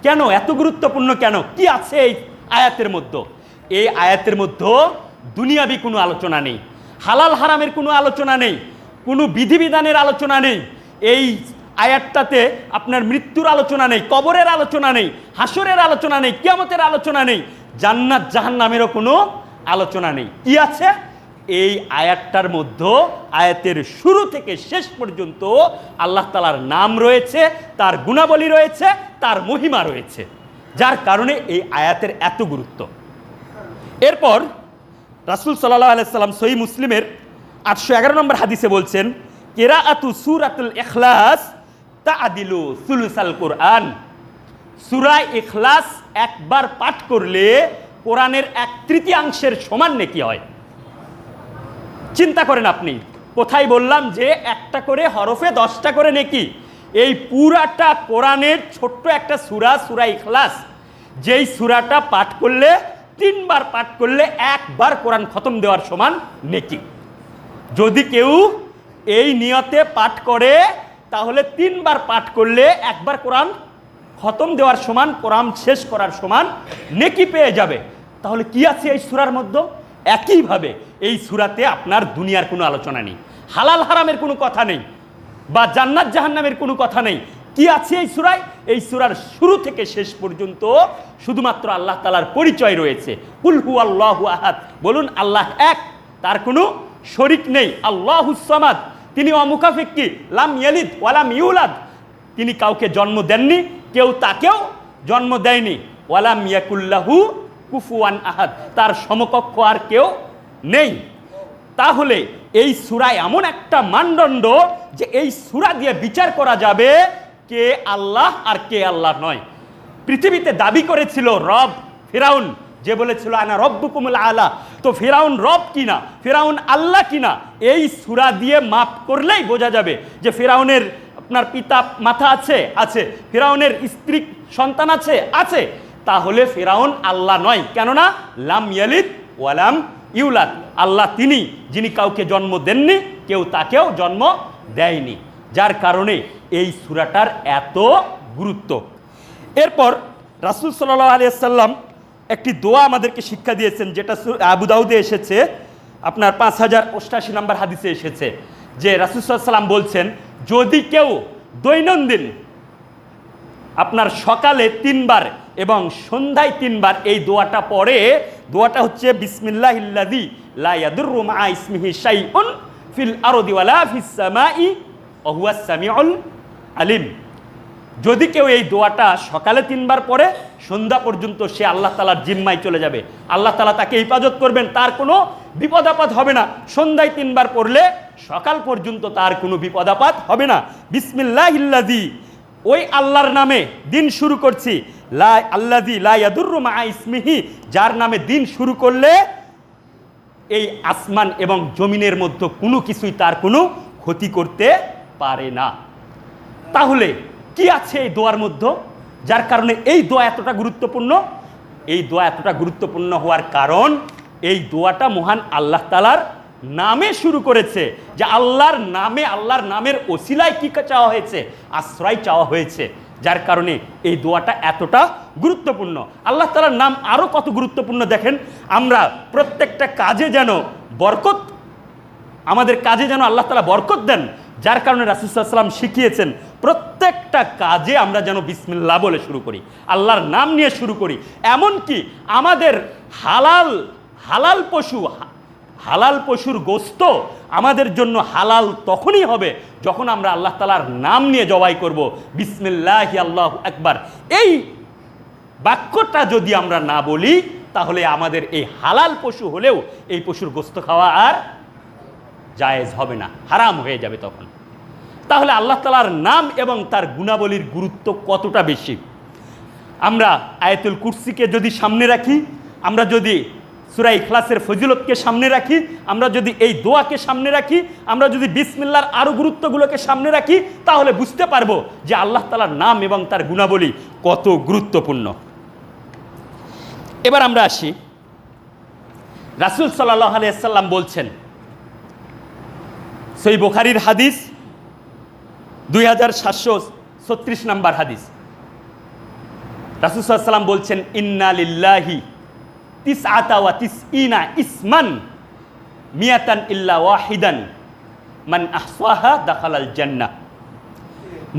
কেন এত গুরুত্বপূর্ণ? কেন, কি আছে এই আয়াতের মধ্যে? এই আয়াতের মধ্যে দুনিয়াবি কোনো আলোচনা নেই, হালাল হারামের কোনো আলোচনা নেই, কোনো বিধিবিধানের আলোচনা নেই। এই আয়াতটাতে আপনার মৃত্যুর আলোচনা নেই, কবরের আলোচনা নেই, হাসরের আলোচনা নেই, কিয়ামতের আলোচনা নেই, জান্নাত জাহান্নামেরও কোনো আলোচনা নেই। কি আছে এই আয়াতটার মধ্যে? আয়াতের শুরু থেকে শেষ পর্যন্ত আল্লাহ তাআলার নাম রয়েছে, তার গুণাবলী রয়েছে, তার মহিমা রয়েছে, যার কারণে এই আয়াতের এত গুরুত্ব। এরপর রাসূল সাল্লাল্লাহু আলাইহি সাল্লাম সহিহ মুসলিমের 811 নম্বর হাদিসে বলছেন, কিরাআতু সূরাতুল ইখলাস তাআদিলু সুলুসাল কোরআন। সূরা ইখলাস একবার পাঠ করলে কোরআনের 1/3 সমান নেকি হয়। চিন্তা করেন আপনি, কোথায় বললাম যে একটা করে হরফে 10টা করে নেকি। এই পুরাটা কোরআনের ছোট্ট একটা সূরা, সূরা ইখলাস, যেই সূরাটা পাঠ করলে 3 বার পাঠ করলে একবার কোরআন খতম দেওয়ার সমান নেকি। যদি কেউ এই নিয়তে পাঠ করে তাহলে 3 বার পাঠ করলে একবার কোরআন খতম দেওয়ার সমান, কোরআন শেষ করার সমান নেকি পেয়ে যাবে। তাহলে কি আছে এই সূরার মধ্যে? একইভাবে এই সূরাতে আপনার দুনিয়ার কোনো আলোচনা নেই, হালাল হারামের কোনো কথা নেই, বা জান্নাত জাহান্নামের কোনো কথা নেই। কি আছে এই সূরায়? এই সূরার শুরু থেকে শেষ পর্যন্ত শুধুমাত্র আল্লাহ তাআলার পরিচয় রয়েছে। কুল হুয়াল্লাহু আহাদ, বলুন আল্লাহ এক, তার কোনো শরীক নেই। আল্লাহুস সামাদ, তিনি অমুখাপেক্ষী। লাম ইয়ালিদ ওয়ালাম ইউলাদ, তিনি কাউকে জন্ম দেননি, কেউ তাকেও জন্ম দেয়নি। ওয়ালাম ইয়াকুল্লাহু কুফুয়ান আহাদ, তার সমকক্ষ আর কেউ নেই। তাহলে এই সূরা এমন একটা মানদণ্ড যে এই সূরা দিয়ে বিচার করা যাবে কে আল্লাহ আর কে আল্লাহ নয়। পৃথিবীতে দাবি করেছিল রব ফিরাউন, যে বলেছিল আনা রব্বুকুমুল আলা, তো ফিরাউন রব কিনা, ফিরাউন আল্লাহ কিনা, এই সূরা দিয়ে মাপ করলেই বোঝা যাবে যে ফিরাউনের আপনার পিতা মাথা আছে, আছে, ফিরাউনের স্ত্রী সন্তান আছে, আছে, তাহলে ফিরাউন আল্লাহ নয়। কেননা লাম ইয়ালিদ ওয়ালাম ইউলাদ, আল্লাহ তিনি যিনি কাউকে জন্ম দেননি, কেউ তাকেও জন্ম দেয়নি, যার কারণে এই সূরাটার এত গুরুত্ব। এরপর রাসূল সাল্লাল্লাহু আলাইহি ওয়াসাল্লাম একটি দোয়া আমাদেরকে শিক্ষা দিয়েছেন, যেটা আবু দাউদে এসেছে, আপনার 5088 নম্বর হাদিসে এসেছে, যে রাসূল সাল্লাল্লাহু আলাইহি ওয়াসাল্লাম বলছেন, যদি কেউ দৈনন্দিন আপনার সকালে 3 বার এবং সন্ধ্যায় 3 বার এই দোয়াটা পড়ে, দোয়াটা হচ্ছে বিসমিল্লাহিল্লাযী লা ইয়াদুররু মা ইসমিহি শাইউন ফিল আরদি ওয়ালা ফিস সামাই ওয়া হুয়াস সামিউল আলিম। যদি কেউ এই দোয়াটা সকালে 3 বার পড়ে, সন্ধ্যা পর্যন্ত সে আল্লাহ তাআলার জিম্মায় চলে যাবে, আল্লাহ তাআলা তাকে হেফাজত করবেন, তার কোনো বিপদ আপদ হবে না। সন্ধ্যায় 3 বার পড়লে সকাল পর্যন্ত তার কোনো বিপদ আপদ হবে না। বিসমিল্লাহিল্লাযী, ওই আল্লাহর নামে দিন শুরু করছি, লা আল্লাযী লা ইয়াদুররু মা ইসমিহি, যার নামে দিন শুরু করলে এই আসমান এবং জমিনের মধ্যে কোনো কিছুই তার কোনো ক্ষতি করতে পারে না। তাহলে কি আছে এই দোয়ার মধ্যে, যার কারণে এই দোয়া এতটা গুরুত্বপূর্ণ? এই দোয়া এতটা গুরুত্বপূর্ণ হওয়ার কারণ এই দোয়াটা মহান আল্লাহ তাআলার নামে শুরু করেছে, যে আল্লাহর নামে, আল্লাহর নামের ওসিলায় কি চাওয়া হয়েছে? আশ্রয় চাওয়া হয়েছে, যার কারণে এই দোয়াটা এতটা গুরুত্বপূর্ণ। আল্লাহ তাআলার নাম আরও কত গুরুত্বপূর্ণ দেখেন, আমরা প্রত্যেকটা কাজে যেন বরকত, আমাদের কাজে যেন আল্লাহ তাআলা বরকত দেন, যার কারণে রাসূল সাল্লাল্লাহু আলাইহি ওয়াসাল্লাম শিখিয়েছেন প্রত্যেকটা কাজে আমরা যেন বিসমিল্লাহ বলে শুরু করি, আল্লাহর নাম নিয়ে শুরু করি। এমনকি আমাদের হালাল পশুর গোস্ত আমাদের জন্য হালাল তখনই হবে যখন আমরা আল্লাহ তাআলার নাম নিয়ে জবাই করব, বিসমিল্লাহি আল্লাহু আকবার। এই বাক্যটা যদি আমরা না বলি তাহলে আমাদের এই হালাল পশু হলেও এই পশুর গোস্ত খাওয়া আর জায়েজ হবে না, হারাম হয়ে যাবে তখন। তাহলে আল্লাহ তাআলার নাম এবং তার গুণাবলীর গুরুত্ব কতটা বেশি। আমরা আয়াতুল কুরসিকে যদি সামনে রাখি, আমরা যদি সূরা ইখলাসের ফজিলতকে সামনে রাখি, আমরা যদি এই দোয়াকে সামনে রাখি, আমরা যদি বিসমিল্লাহর আরও গুরুত্বগুলোকে সামনে রাখি, তাহলে বুঝতে পারবো যে আল্লাহ তাআলার নাম এবং তার গুণাবলী কত গুরুত্বপূর্ণ। এবার আমরা আসি, রাসূল সাল্লাল্লাহু আলাইহি ওয়াসাল্লাম বলছেন, সহিহ বুখারীর হাদিস 2736 নম্বর হাদিস, রাসূল সাল্লাল্লাহু আলাইহি ওয়াসাল্লাম বলছেন, ইন্না লিল্লাহি তিসআতা ওয়া তিসঈনা ইসমান মিয়াতান ইল্লা ওয়াহিদান মান আহসাহা দাখালাল জান্নাহ।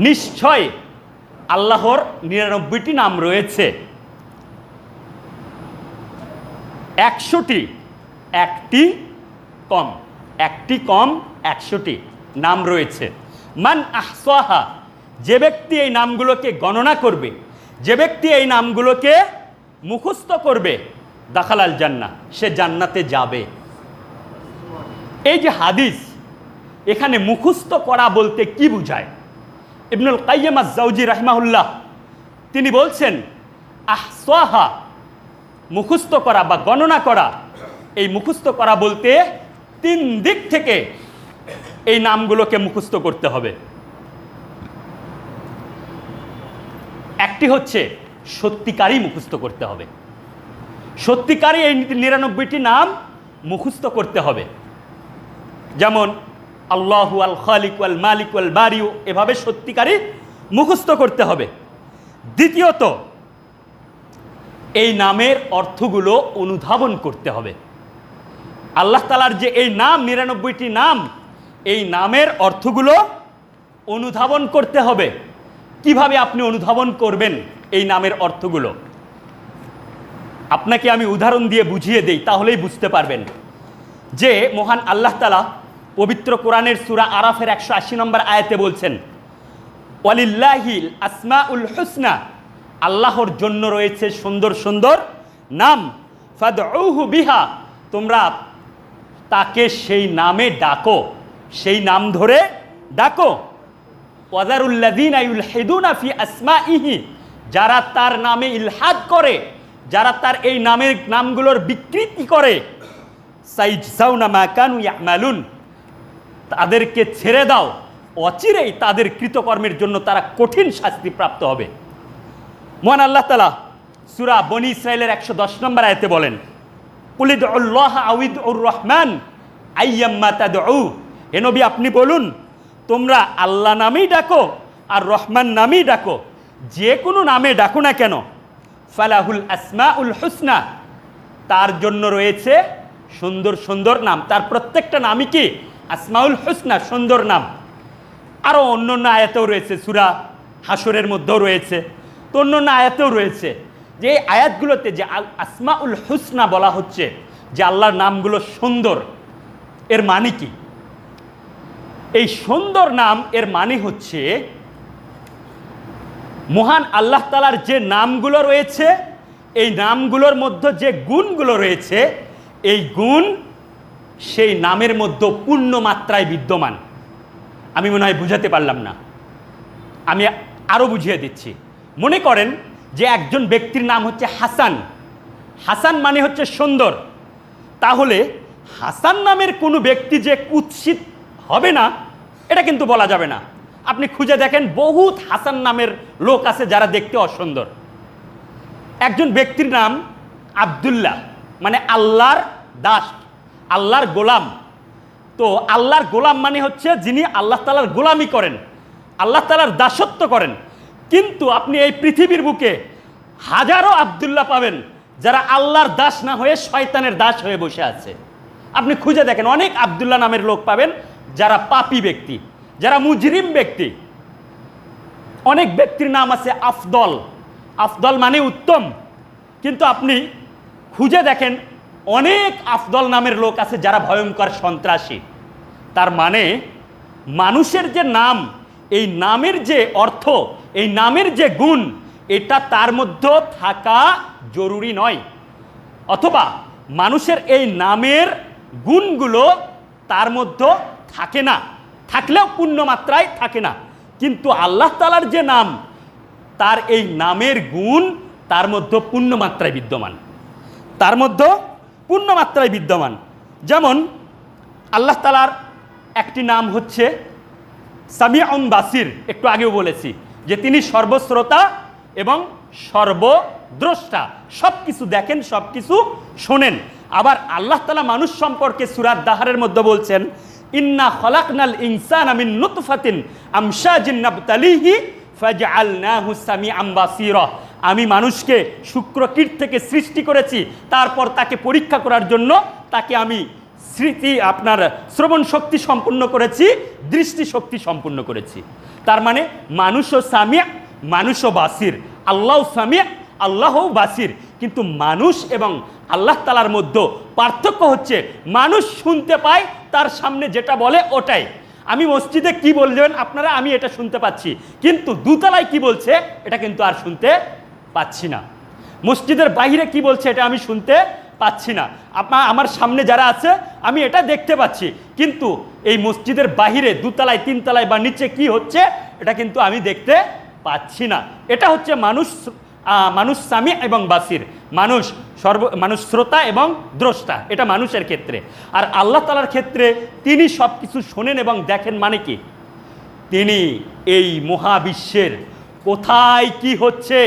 নিশ্চয় আল্লাহর 99টি নাম রয়েছে, 100টি একটি কম, 100টি নাম রয়েছে। মান আহসাহা, যে ব্যক্তি এই নামগুলোকে গণনা করবে, যে ব্যক্তি এই নামগুলোকে মুখস্থ করবে, দাখালাল জান্নাহ, সে জান্নাতে যাবে। এই যে হাদিস, এখানে মুখস্থ করা বলতে কি বোঝায়? ইবনুল কাইয়্যিম আজ-জাওজি রাহিমাহুল্লাহ তিনি বলছেন, আহসাহা, মুখস্থ করা বা গণনা করা, এই মুখস্থ করা বলতে 3 দিক থেকে এই নামগুলোকে মুখস্থ করতে হবে। একটি হচ্ছে সত্যিকারই মুখস্থ করতে হবে, সত্যিকারই এই 99টি নাম মুখস্থ করতে হবে। যেমন আল্লাহু আল খালিক ওয়াল মালিক ওয়াল বারিউ, এভাবে সত্যিকারই মুখস্থ করতে হবে। দ্বিতীয়ত, এই নামের অর্থগুলো অনুধাবন করতে হবে। আল্লাহ তাআলার যে এই নাম, 99টি নাম, এই নামের অর্থগুলো অনুধাবন করতে হবে। কিভাবে আপনি অনুধাবন করবেন এই নামের অর্থগুলো? আপনাকে আমি উদাহরণ দিয়ে বুঝিয়ে দেই, তাহলেই বুঝতে পারবেন যে মহান আল্লাহ তাআলা পবিত্র কোরআনের সূরা আরাফের 180 নম্বর আয়াতে বলছেন, ওয়ালিল্লাহিল আসমাউল হুসনা, আল্লাহর জন্য রয়েছে সুন্দর সুন্দর নাম, ফাদউহু বিহা, তোমরা তাকে সেই নামে ডাকো, সেই নাম ধরে ডাকো। ওয়াযারুল্লাযীনা ইউলহিদুনা ফি আসমাইহি, যারা তার নামে ইলহাদ করে, যারা তার এই নামের নামগুলোর বিকৃতি করে, সাইজজাউনা মা কানু ইয়ামালুন, তাদেরকে ছেড়ে দাও, অচিরেই তাদের কৃতকর্মের জন্য তারা কঠিন শাস্তি প্রাপ্ত হবে। মহান আল্লাহ তাআলা সূরা বনী ইসরাঈলের 110 নম্বর আয়াতে বলেন, কুলিদুল্লাহ আউইদুর রহমান আইয়াম্মা তাদউ, হে নবী আপনি বলুন, তোমরা আল্লাহ নামেই ডাকো আর রহমান নামেই ডাকো, যে কোনো নামে ডাকো না কেন, ফালাহুল আসমাউল হুসনা, তার জন্য রয়েছে সুন্দর সুন্দর নাম। তার প্রত্যেকটা নামই কি আসমাউল হুসনা, সুন্দর নাম। আরও অন্য অন্য আয়াতেও রয়েছে, সূরা হাসরের মধ্যেও রয়েছে, তো অন্য অন্য আয়াতেও রয়েছে যে এই আয়াতগুলোতে যে আসমাউল হুসনা বলা হচ্ছে, যে আল্লাহর নামগুলো সুন্দর, এর মানে কি? এই সুন্দর নাম এর মানে হচ্ছে মহান আল্লাহ তাআলার যে নামগুলো রয়েছে, এই নামগুলোর মধ্যে যে গুণগুলো রয়েছে, এই গুণ সেই নামের মধ্যে পূর্ণ মাত্রায় বিদ্যমান। আমি মনে হয় বুঝাতে পারলাম না, আমি আরও বুঝিয়ে দিচ্ছি। মনে করেন যে একজন ব্যক্তির নাম হচ্ছে হাসান, হাসান মানে হচ্ছে সুন্দর, তাহলে হাসান নামের কোনো ব্যক্তি যে কুৎসিত হবে না, এটা কিন্তু বলা যাবে না। আপনি খুঁজে দেখেন, বহুত হাসান নামের লোক আছে যারা দেখতে অসুন্দর। একজন ব্যক্তির নাম আব্দুল্লাহ, মানে আল্লাহর দাস, আল্লাহর গোলাম। তো আল্লাহর গোলাম মানে হচ্ছে যিনি আল্লাহ তাআলার গোলামি করেন, আল্লাহ তাআলার দাসত্ব করেন। কিন্তু আপনি এই পৃথিবীর বুকে হাজারো আব্দুল্লাহ পাবেন যারা আল্লাহর দাস না হয়ে শয়তানের দাস হয়ে বসে আছে। আপনি খুঁজে দেখেন, অনেক আব্দুল্লাহ নামের লোক পাবেন যারা পাপী ব্যক্তি, যারা মুজরিম ব্যক্তি। অনেক ব্যক্তির নাম আছে আফদল, আফদল মানে উত্তম, কিন্তু আপনি খুঁজে দেখেন অনেক আফদল নামের লোক আছে যারা ভয়ঙ্কর সন্ত্রাসী। তার মানে মানুষের যে নাম, এই নামের যে অর্থ, এই নামের যে গুণ, এটা তার মধ্যে থাকা জরুরি নয়, অথবা মানুষের এই নামের গুণগুলো তার মধ্যে থাকে না, থাকলেও পূর্ণ মাত্রায় থাকে না। কিন্তু আল্লাহ তাআলার যে নাম, তার এই নামের গুণ তার মধ্যে পূর্ণ মাত্রায় বিদ্যমান, তার মধ্যে পূর্ণ মাত্রায় বিদ্যমান। যেমন আল্লাহ তাআলার একটি নাম হচ্ছে সামিউন বাসির, একটু আগেও বলেছি যে তিনি সর্বশ্রোতা এবং সর্বদ্রষ্টা, সব কিছু দেখেন, সব কিছু শোনেন। আবার আল্লাহ তাআলা মানুষ সম্পর্কে সূরা দাহরের মধ্যে বলছেন, ইন্না খলাকনাল ইনসানা মিন নুতফাতিন আমশাজিন নাবতালিহি ফাজআলনাহু সামিআন বাসীরা। আমি মানুষকে শুক্রকীট থেকে সৃষ্টি করেছি, তারপর তাকে পরীক্ষা করার জন্য তাকে আমি শ্রবণ শক্তি সম্পূর্ণ করেছি, দৃষ্টি শক্তি সম্পূর্ণ করেছি। তার মানে মানুষও সামিয়া, মানুষও বাসির। আল্লাহ সামিয়া, আল্লাহও বাসির। কিন্তু মানুষ এবং আল্লাহ তাআলার মধ্যে পার্থক্য হচ্ছে মানুষ শুনতে পায়, তার সামনে যেটা বলে ওটাই। আমি মসজিদে কি বলবেন আপনারা, আমি এটা শুনতে পাচ্ছি, কিন্তু দোতলায় কি বলছে এটা কিন্তু আর শুনতে পাচ্ছি না। মসজিদের বাইরে কি বলছে এটা আমি শুনতে পাচ্ছি না। আমার সামনে যারা আছে আমি এটা দেখতে পাচ্ছি, কিন্তু এই মসজিদের বাহিরে দুতলায়, তিনতলায় বা নিচে কি হচ্ছে এটা কিন্তু আমি দেখতে পাচ্ছি না। এটা হচ্ছে মানুষ সামি এবং বাসির, মানুষ শ্রোতা এবং দ্রষ্টা, এটা মানুষের ক্ষেত্রে। আর আল্লাহ তাআলার ক্ষেত্রে তিনি সব কিছু শোনেন এবং দেখেন। মানে কি, তিনি এই মহাবিশ্বের কোথায় কি হচ্ছে,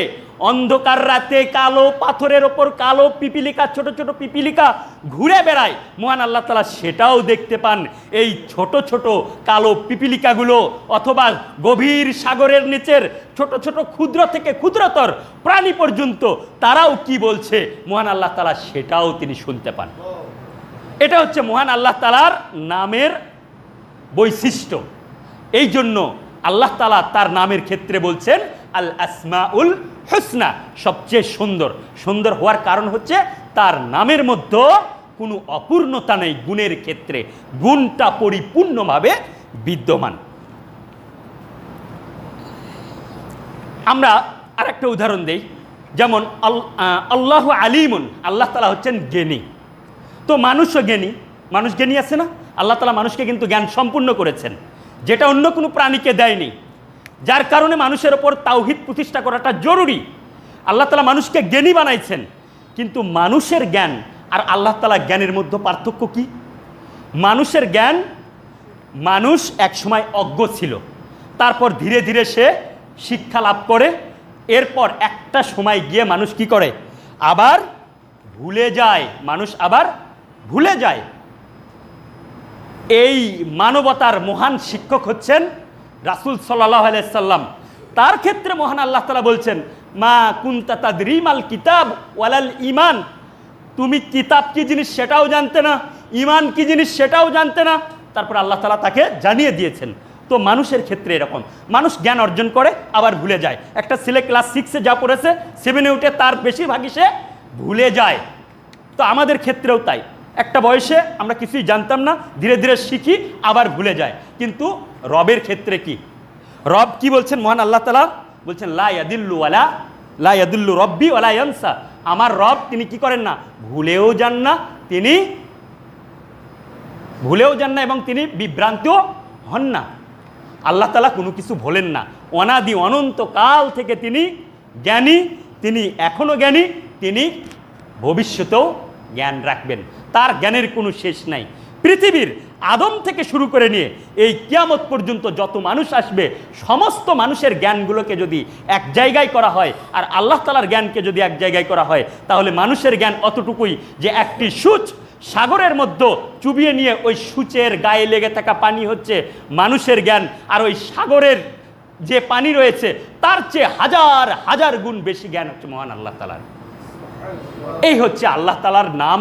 অন্ধকার রাতে কালো পাথরের ওপর কালো পিপিলিকা, ছোট ছোট পিপিলিকা ঘুরে বেড়ায়, মহান আল্লাহ তাআলা সেটাও দেখতে পান। এই ছোট ছোট কালো পিপিলিকাগুলো অথবা গভীর সাগরের নিচের ছোট ছোট ক্ষুদ্র থেকে ক্ষুদ্রতর প্রাণী পর্যন্ত তারাও কি বলছে মহান আল্লাহ তাআলা সেটাও তিনি শুনতে পান। এটা হচ্ছে মহান আল্লাহ তাআলার নামের বৈশিষ্ট্য। এই জন্য আল্লাহ তাআলা তার নামের ক্ষেত্রে বলছেন আল আসমাউল হুসনা, সবচেয়ে সুন্দর। সুন্দর হওয়ার কারণ হচ্ছে তার নামের মধ্যে কোনো অপূর্ণতা নেই, গুণের ক্ষেত্রে গুণটা পরিপূর্ণভাবে বিদ্যমান। আমরা আর একটা উদাহরণ দেই, যেমন আল্লাহু আলিমুন, আল্লাহ তাআলা হচ্ছেন জ্ঞানী। তো মানুষও জ্ঞানী, মানুষ জ্ঞানী আছে না? আল্লাহ তাআলা মানুষকে কিন্তু জ্ঞান সম্পূর্ণ করেছেন, যেটা অন্য কোনো প্রাণীকে দেয়নি, যার কারণে মানুষের ওপর তাওহীদ প্রতিষ্ঠা করাটা জরুরি। আল্লাহ তাআলা মানুষকে জ্ঞানী বানাইছেন, কিন্তু মানুষের জ্ঞান আর আল্লাহ তাআলা জ্ঞানের মধ্যে পার্থক্য কি? মানুষের জ্ঞান, মানুষ এক সময় অজ্ঞ ছিল, তারপর ধীরে ধীরে সে শিক্ষা লাভ করে, এরপর একটা সময় গিয়ে মানুষ কি করে, আবার ভুলে যায়, মানুষ আবার ভুলে যায়। এই মানবতার মহান শিক্ষক হচ্ছেন রাসূল সাল্লাল্লাহু আলাইহি সাল্লাম। তার ক্ষেত্রে মহান আল্লাহ তাআলা বলছেন, মা কুনতা তাদরি মাল কিতাব ওয়ালাল ঈমান, তুমি কিতাব কি জিনিস সেটাও জানতে না, ঈমান কি জিনিস সেটাও জানতে না। তারপর আল্লাহ তাআলা তাকে জানিয়ে দিয়েছেন। তো মানুষের ক্ষেত্রে এরকম, মানুষ জ্ঞান অর্জন করে আবার ভুলে যায়। একটা ছেলে ক্লাস 6-এ যা পড়েছে 7-এ উঠে তার বেশিরভাগই সে ভুলে যায়। তো আমাদের ক্ষেত্রেও তাই, একটা বয়সে আমরা কিছুই জানতাম না, ধীরে ধীরে শিখি আবার ভুলে যায়। কিন্তু রবের ক্ষেত্রে কি, রব কি বলছেন মহান আল্লাহ তাআলা বলছেন, লা ইয়াদিল্লু রব্বি ওয়ালা ইয়ানসা, আমার রব তিনি কি করেন না, ভুলেও যান না, তিনি ভুলেও যান না এবং তিনি বিভ্রান্তও হন না। আল্লাহ তাআলা কোনো কিছু ভোলেন না, অনাদি অনন্ত কাল থেকে তিনি জ্ঞানী, তিনি এখনো জ্ঞানী, তিনি ভবিষ্যতেও জ্ঞান রাখবেন, তার জ্ঞানের কোনো শেষ নাই। পৃথিবীর আদম থেকে শুরু করে নিয়ে এই কিয়ামত পর্যন্ত যত মানুষ আসবে, সমস্ত মানুষের জ্ঞানগুলোকে যদি এক জায়গায় করা হয় আর আল্লাহ তাআলার জ্ঞানকে যদি এক জায়গায় করা হয়, তাহলে মানুষের জ্ঞান অতটুকুই যে একটি সূচ সাগরের মধ্যে চুবিয়ে নিয়ে ওই সূচের গায়ে লেগে থাকা পানি হচ্ছে মানুষের জ্ঞান, আর ওই সাগরের যে পানি রয়েছে তার চেয়ে হাজার হাজার গুণ বেশি জ্ঞান হচ্ছে মহান আল্লাহ তাআলার। এই হচ্ছে আল্লাহ তাআলার নাম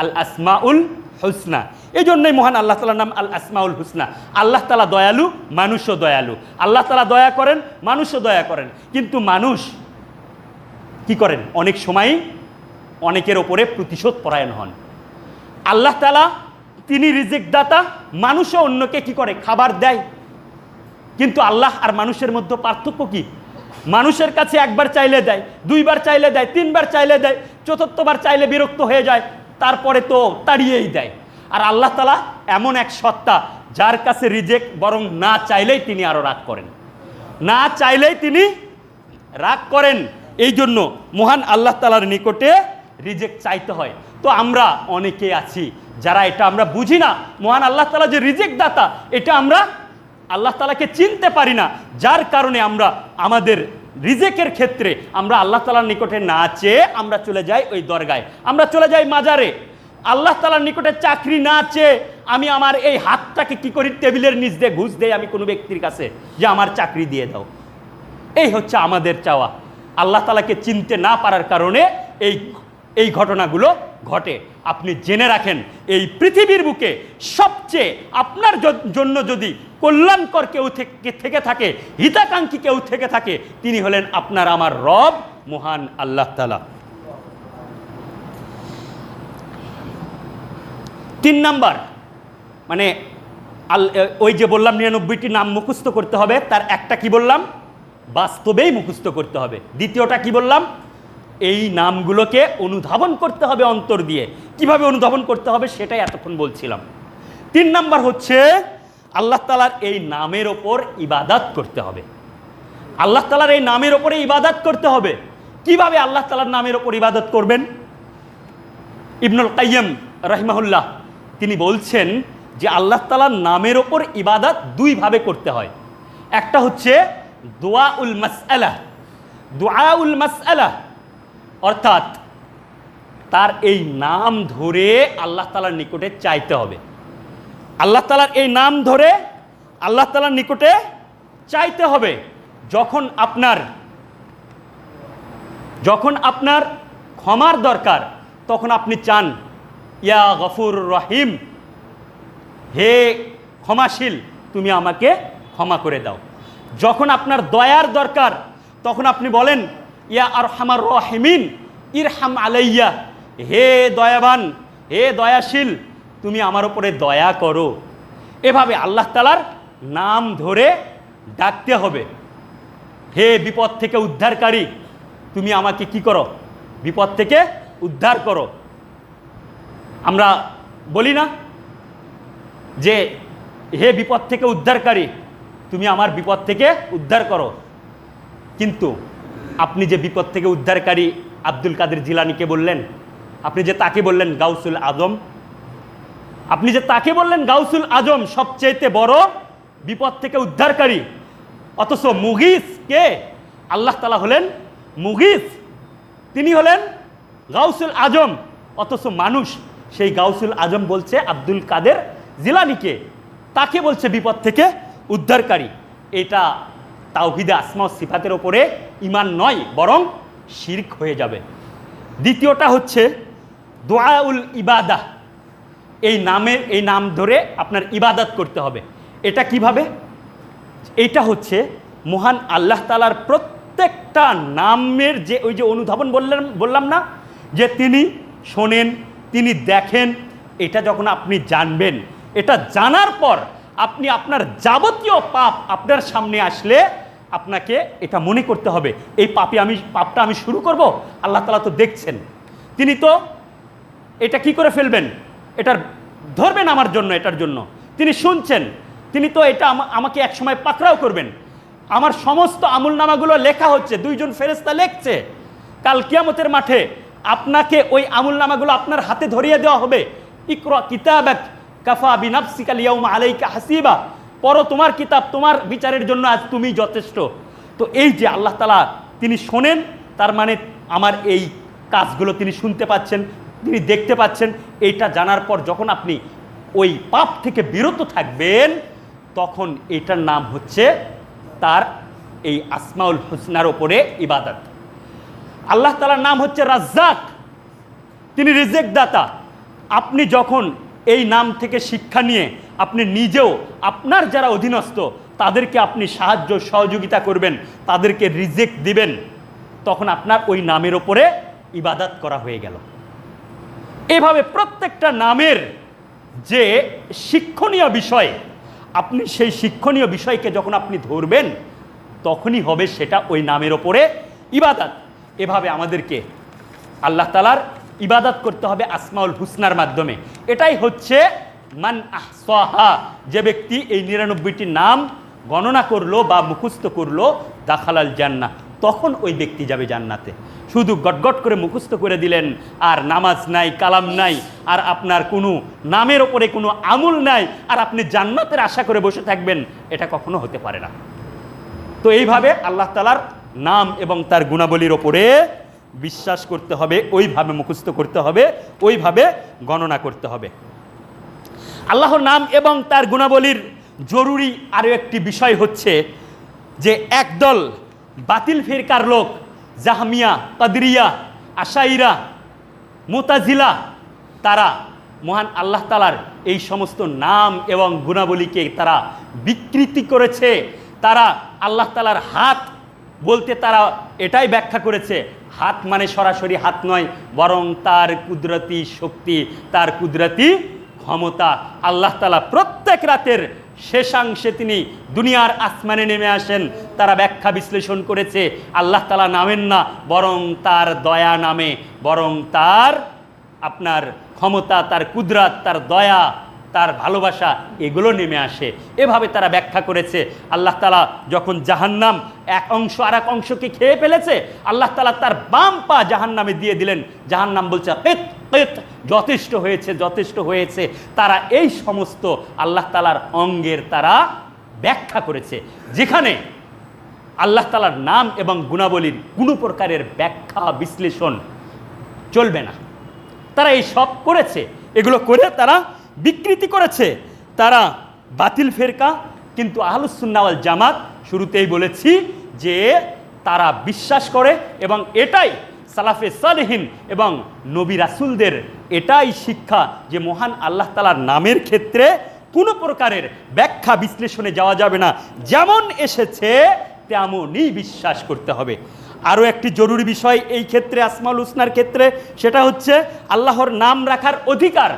আল আসমাউল হুসনা। এই জন্যই মহান আল্লাহ তাআলার নাম আল আসমাউল হুসনা। আল্লাহ তাআলা দয়ালু, মানুষও দয়ালু। আল্লাহ তাআলা দয়া করেন, মানুষও দয়া করেন। কিন্তু মানুষ কি করেন, অনেক সময়ই অনেকের ওপরে প্রতিশোধ পরায়ণ হন। আল্লাহ তাআলা তিনি রিজিক দাতা, মানুষও অন্যকে কি করে, খাবার দেয়। কিন্তু আল্লাহ আর মানুষের মধ্যে পার্থক্য কি? মানুষের কাছে একবার চাইলে দেয়, দুইবার চাইলে দেয়, তিনবার চাইলে দেয়, চতুর্থবার চাইলে বিরক্ত হয়ে যায়, তারপরে তো তাড়িয়েই দেয়। আর আল্লাহ তাআলা এমন এক সত্তা, যার কাছে রিজেক বরং না চাইলেই তিনি আরো রাগ করেন, না চাইলেই তিনি রাগ করেন। এই জন্য মহান আল্লাহ তাআলার নিকটে রিজেক চাইতে হয়। তো আমরা অনেকে আছি যারা এটা আমরা বুঝি না, মহান আল্লাহ তাআলা যে রিজিক দাতা এটা আমরা আল্লাহ তাআলাকে চিনতে পারি না, যার কারণে আমরা আমাদের রিজিকের ক্ষেত্রে আমরা আল্লাহ তাআলার নিকটে না চেয়ে আমরা চলে যাই ওই দরগায়, আমরা চলে যাই মাজারে। আল্লাহ তাআলার নিকটে চাকরি না চেয়ে আমি আমার এই হাতটাকে কি করি, টেবিলের নিচ দিয়ে ঘুষ দেই আমি কোনো ব্যক্তির কাছে যে আমার চাকরি দিয়ে দাও। এই হচ্ছে আমাদের চাওয়া। আল্লাহ তাআলাকে চিনতে না পারার কারণে এই ঘটনাগুলো ঘটে। আপনি জেনে রাখেন, এই পৃথিবীর বুকে সবচেয়ে আপনার জন্য যদি কল্যাণকর কেউ থেকে থাকে, হিতাকাঙ্ক্ষী কেউ থেকে থাকে, তিনি হলেন আপনার আমার রব মহান আল্লাহ তাআলা। 3 নাম্বার, মানে ওই যে বললাম 99টি নাম মুখস্থ করতে হবে, তার একটা কি বললাম, বাস্তবেই মুখস্থ করতে হবে। দ্বিতীয়টা কি বললাম, এই নামগুলোকে অনুধাবন করতে হবে অন্তর দিয়ে। কিভাবে অনুধাবন করতে হবে সেটাই এতক্ষণ বলছিলাম। 3 নাম্বার হচ্ছে আল্লাহ তাআলার এই নামের ওপর ইবাদত করতে হবে। আল্লাহ তাআলার এই নামের ওপরে ইবাদত করতে হবে। কিভাবে আল্লাহ তাআলার নামের ওপর ইবাদত করবেন? ইবনুল কাইয়্যিম রাহিমাহুল্লাহ তিনি বলছেন যে আল্লাহ তাআলার নামের ওপর ইবাদত 2 ভাবে করতে হয়। একটা হচ্ছে দুআউল মাসআলা। দুআউল মাসআলা অর্থাৎ তার এই নাম ধরে আল্লাহ তাআলার নিকটে চাইতে হবে। আল্লাহ তাআলার এই নাম ধরে আল্লাহ তাআলার নিকটে চাইতে হবে। যখন আপনার ক্ষমার দরকার তখন আপনি চান ইয়া গফুর রহিম, হে ক্ষমাশীল তুমি আমাকে ক্ষমা করে দাও। যখন আপনার দয়ার দরকার তখন আপনি বলেন ইয়া আরহামার রহিমিন ইরহাম আলাইয়া, হে দয়াবান, হে দয়াশীল তুমি আমার উপরে দয়া করো। এভাবে আল্লাহ তাআলার নাম ধরে ডাকতে হবে। হে বিপদ থেকে উদ্ধারকারী তুমি আমাকে কি করো, বিপদ থেকে উদ্ধার করো। আমরা বলি না যে হে বিপদ থেকে উদ্ধারকারী তুমি আমার বিপদ থেকে উদ্ধার করো, কিন্তু আপনি যে বিপদ থেকে উদ্ধারকারী আব্দুল কাদের জিলানীকে বললেন, আপনি যে তাকে বললেন গাউসুল আজম, আপনি যে তাকে বললেন গাউসুল আজম সবচেয়ে বড় বিপদ থেকে উদ্ধারকারী, অথচ মুগিস কে? আল্লাহ তাআলা হলেন মুগিস, তিনি হলেন গাউসুল আজম। অথচ মানুষ সেই গাউসুল আজম বলছে আব্দুল কাদের জিলানীকে, তাকে বলছে বিপদ থেকে উদ্ধারকারী। এটা তাওহীদে আসমা ও সিফাতের ওপরে ঈমান নয়, বরং শিরক হয়ে যাবে। দ্বিতীয়টা হচ্ছে দুআউল ইবাদাহ। এই নাম ধরে আপনার ইবাদত করতে হবে। এটা কিভাবে? এইটা হচ্ছে মহান আল্লাহ তাআলার প্রত্যেকটা নামের যে ওই যে অনুধাবন বললাম না, যে তিনি শোনেন, তিনি দেখেন, এটা যখন আপনি জানবেন, এটা জানার পর আপনি আপনার যাবতীয় পাপ আপনার সামনে আসলে আপনাকে এটা মনে করতে হবে এই পাপটা আমি শুরু করব, আল্লাহ তাআলা তো দেখছেন, তিনি তো এটা কি করে ফেলবেন, এটার ধরবেন আমার জন্য, এটার জন্য তিনি শুনছেন, তিনি তো এটা আমাকে একসময় পাকড়াও করবেন। আমার সমস্ত আমুলনামাগুলো লেখা হচ্ছে, 2 জন ফেরেশতা লিখছে। কাল কিয়ামতের মাঠে আপনাকে ওই আমুলনামাগুলো আপনার হাতে ধরিয়ে দেওয়া হবে। ইকরা কিতাবাক কাফা বিনাফসিকা আল-ইয়াওমা আলাইকা হাসিবা, পড়ো তোমার কিতাব, তোমার বিচারের জন্য আজ তুমি যথেষ্ট। তো এই যে আল্লাহ তাআলা তিনি শোনেন, তার মানে আমার এই কাজগুলো তিনি শুনতে পাচ্ছেন, তিনি দেখতে পাচ্ছেন। এইটা জানার পর যখন আপনি ওই পাপ থেকে বিরত থাকবেন, তখন এটার নাম হচ্ছে তার এই আসমাউল হুসনার ওপরে ইবাদত। আল্লাহ তাআলার নাম হচ্ছে রাজ্জাক, তিনি রিজিক দাতা। আপনি যখন এই নাম থেকে শিক্ষা নিয়ে আপনি নিজেও আপনার যারা অধীনস্থ তাদেরকে আপনি সাহায্য সহযোগিতা করবেন, তাদেরকে রিজিক দিবেন, তখন আপনার ওই নামের ওপরে ইবাদত করা হয়ে গেল। এভাবে প্রত্যেকটা নামের যে শিক্ষণীয় বিষয়, আপনি সেই শিক্ষণীয় বিষয়কে যখন আপনি ধরবেন তখনই হবে সেটা ওই নামের ওপরে ইবাদত। এভাবে আমাদেরকে আল্লাহ তাআলার ইবাদত করতে হবে আসমাউল হুসনার মাধ্যমে। এটাই হচ্ছে মান আহসাহা, যে ব্যক্তি এই 99টি নাম গণনা করলো বা মুখস্থ করলো, দাখালাল জান্নাহ, তখন ওই ব্যক্তি যাবে জান্নাতে। শুধু গটগট করে মুখস্থ করে দিলেন, আর নামাজ নাই, কালাম নাই, আর আপনার কোনো নামের ওপরে কোনো আমল নাই, আর আপনি জান্নাতের আশা করে বসে থাকবেন, এটা কখনো হতে পারে না। তো এইভাবে আল্লাহ তাআলার নাম এবং তার গুণাবলীর ওপরে বিশ্বাস করতে হবে, ওইভাবে মুখস্থ করতে হবে, ওইভাবে গণনা করতে হবে। আল্লাহর নাম এবং তার গুণাবলীর জরুরি আরও একটি বিষয় হচ্ছে যে একদল বাতিল ফিরকার লোক, জাহমিয়া, কাদরিয়া, আশাইরা, মুতাজিলা, তারা মহান আল্লাহ তাআলার এই সমস্ত নাম এবং গুণাবলীকে তারা বিকৃতি করেছে। তারা আল্লাহ তাআলার হাত বলতে তারা এটাই ব্যাখ্যা করেছে, হাত মানে সরাসরি হাত নয়, বরং তার কুদরতি শক্তি, তার কুদরতি ক্ষমতা। আল্লাহ তাআলা প্রত্যেক রাতের শেষাংশে তিনি দুনিয়ার আসমানে নেমে আসেন। তারা ব্যাখ্যা বিশ্লেষণ করেছে আল্লাহ তাআলা নামেন না, বরং তার দয়া নামে, বরং তার আপনার ক্ষমতা, তার কুদরত, তার দয়া, তার ভালোবাসা, এগুলো নেমে আসে। এভাবে তারা ব্যাখ্যা করেছে। আল্লাহ তাআলা যখন জাহান্নাম এক অংশ আর এক অংশকে খেয়ে ফেলেছে, আল্লাহ তাআলা তার বাম পা জাহান্নামে দিয়ে দিলেন। জাহান্নাম বলছে কিত কিত, যথেষ্ট হয়েছে, যথেষ্ট হয়েছে। তারা এই সমস্ত আল্লাহ তাআলার অঙ্গের তারা ব্যাখ্যা করেছে, যেখানে আল্লাহ তাআলার নাম এবং গুণাবলীর কোনো প্রকারের ব্যাখ্যা বিশ্লেষণ চলবে না। তারা এই সব করেছে, এগুলো করে তারা বিকৃতি করেছে। তারা বাতিল ফেরকা। কিন্তু আহলুস সুন্নাহ ওয়াল জামাত, শুরুতেই বলেছি যে তারা বিশ্বাস করে, এবং এটাই সালাফে সালেহিন এবং নবী রাসূলদের এটাই শিক্ষা যে মহান আল্লাহ তাআলার নামের ক্ষেত্রে কোনো প্রকারের ব্যাখ্যা বিশ্লেষণে যাওয়া যাবে না, যেমন এসেছে তেমনই বিশ্বাস করতে হবে। আরও একটি জরুরি বিষয় এই ক্ষেত্রে, আসমাউল হুসনার ক্ষেত্রে, সেটা হচ্ছে আল্লাহর নাম রাখার অধিকার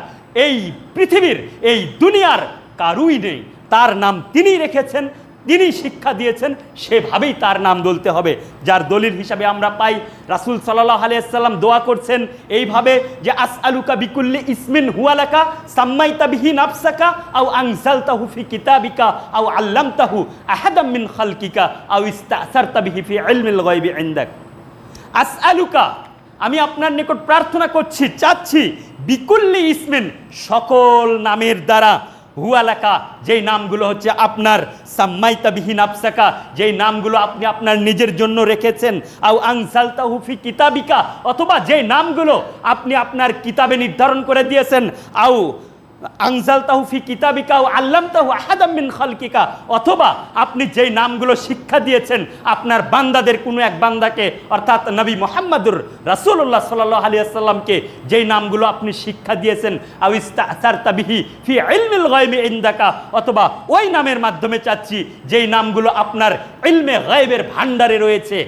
এই পৃথিবীর, এই দুনিয়ার কারুই নেই। তার নাম তিনি রেখেছেন, তিনি শিক্ষা দিয়েছেন, সেভাবেই তার নাম বলতে হবে। যার দলিল হিসাবে আমরা পাই রাসূল সাল্লাল্লাহু আলাইহি ওয়াসাল্লাম দোয়া করছেন এইভাবে যে আসআলুকা বিকুল্লি ইসমিন হুয়া লাকা সাম্মাইতা বিহি নাফসাকা আও আনজালতাহু ফি কিতাবিকা আও আল্লামতাহু আহাদাম মিন খালকিকা আও ইস্তাসারতা বিহি ফি ইলমিল গায়বি ইনদাক। আসআলুকা, আমি আপনার নিকট প্রার্থনা করছি, চাচ্ছি, বিকুল্লি ইসমিন, সকল নামের দ্বারা, হুয়ালাকা, যেই নামগুলো হচ্ছে আপনার, সাম্মাইতা বিহি নাফসাকা, যেই নামগুলো আপনি আপনার নিজের জন্য রেখেছেন, আও আনজালতাহু ফি কিতাবিকা, অথবা যেই নামগুলো আপনি আপনার কিতাবে নির্ধারণ করে দিয়েছেন, আও আনজালতাহু ফি কিতাবিকা ও আল্লামতাহু আহাদাম মিন খালকিকা, অথবা আপনি যেই নামগুলো শিক্ষা দিয়েছেন আপনার বান্দাদের কোনো এক বান্দাকে, অর্থাৎ নবী মুহাম্মদুর রাসূলুল্লাহ সাল্লাল্লাহু আলাইহি ওয়াসাল্লামকে যেই নামগুলো আপনি শিক্ষা দিয়েছেন, আও ইস্তাসারতা বিহি ফি ইলমিল গায়বি ইনদাকা, অথবা ওই নামের মাধ্যমে চাচ্ছি যেই নামগুলো আপনার ইলমে গায়বের ভান্ডারে রয়েছে।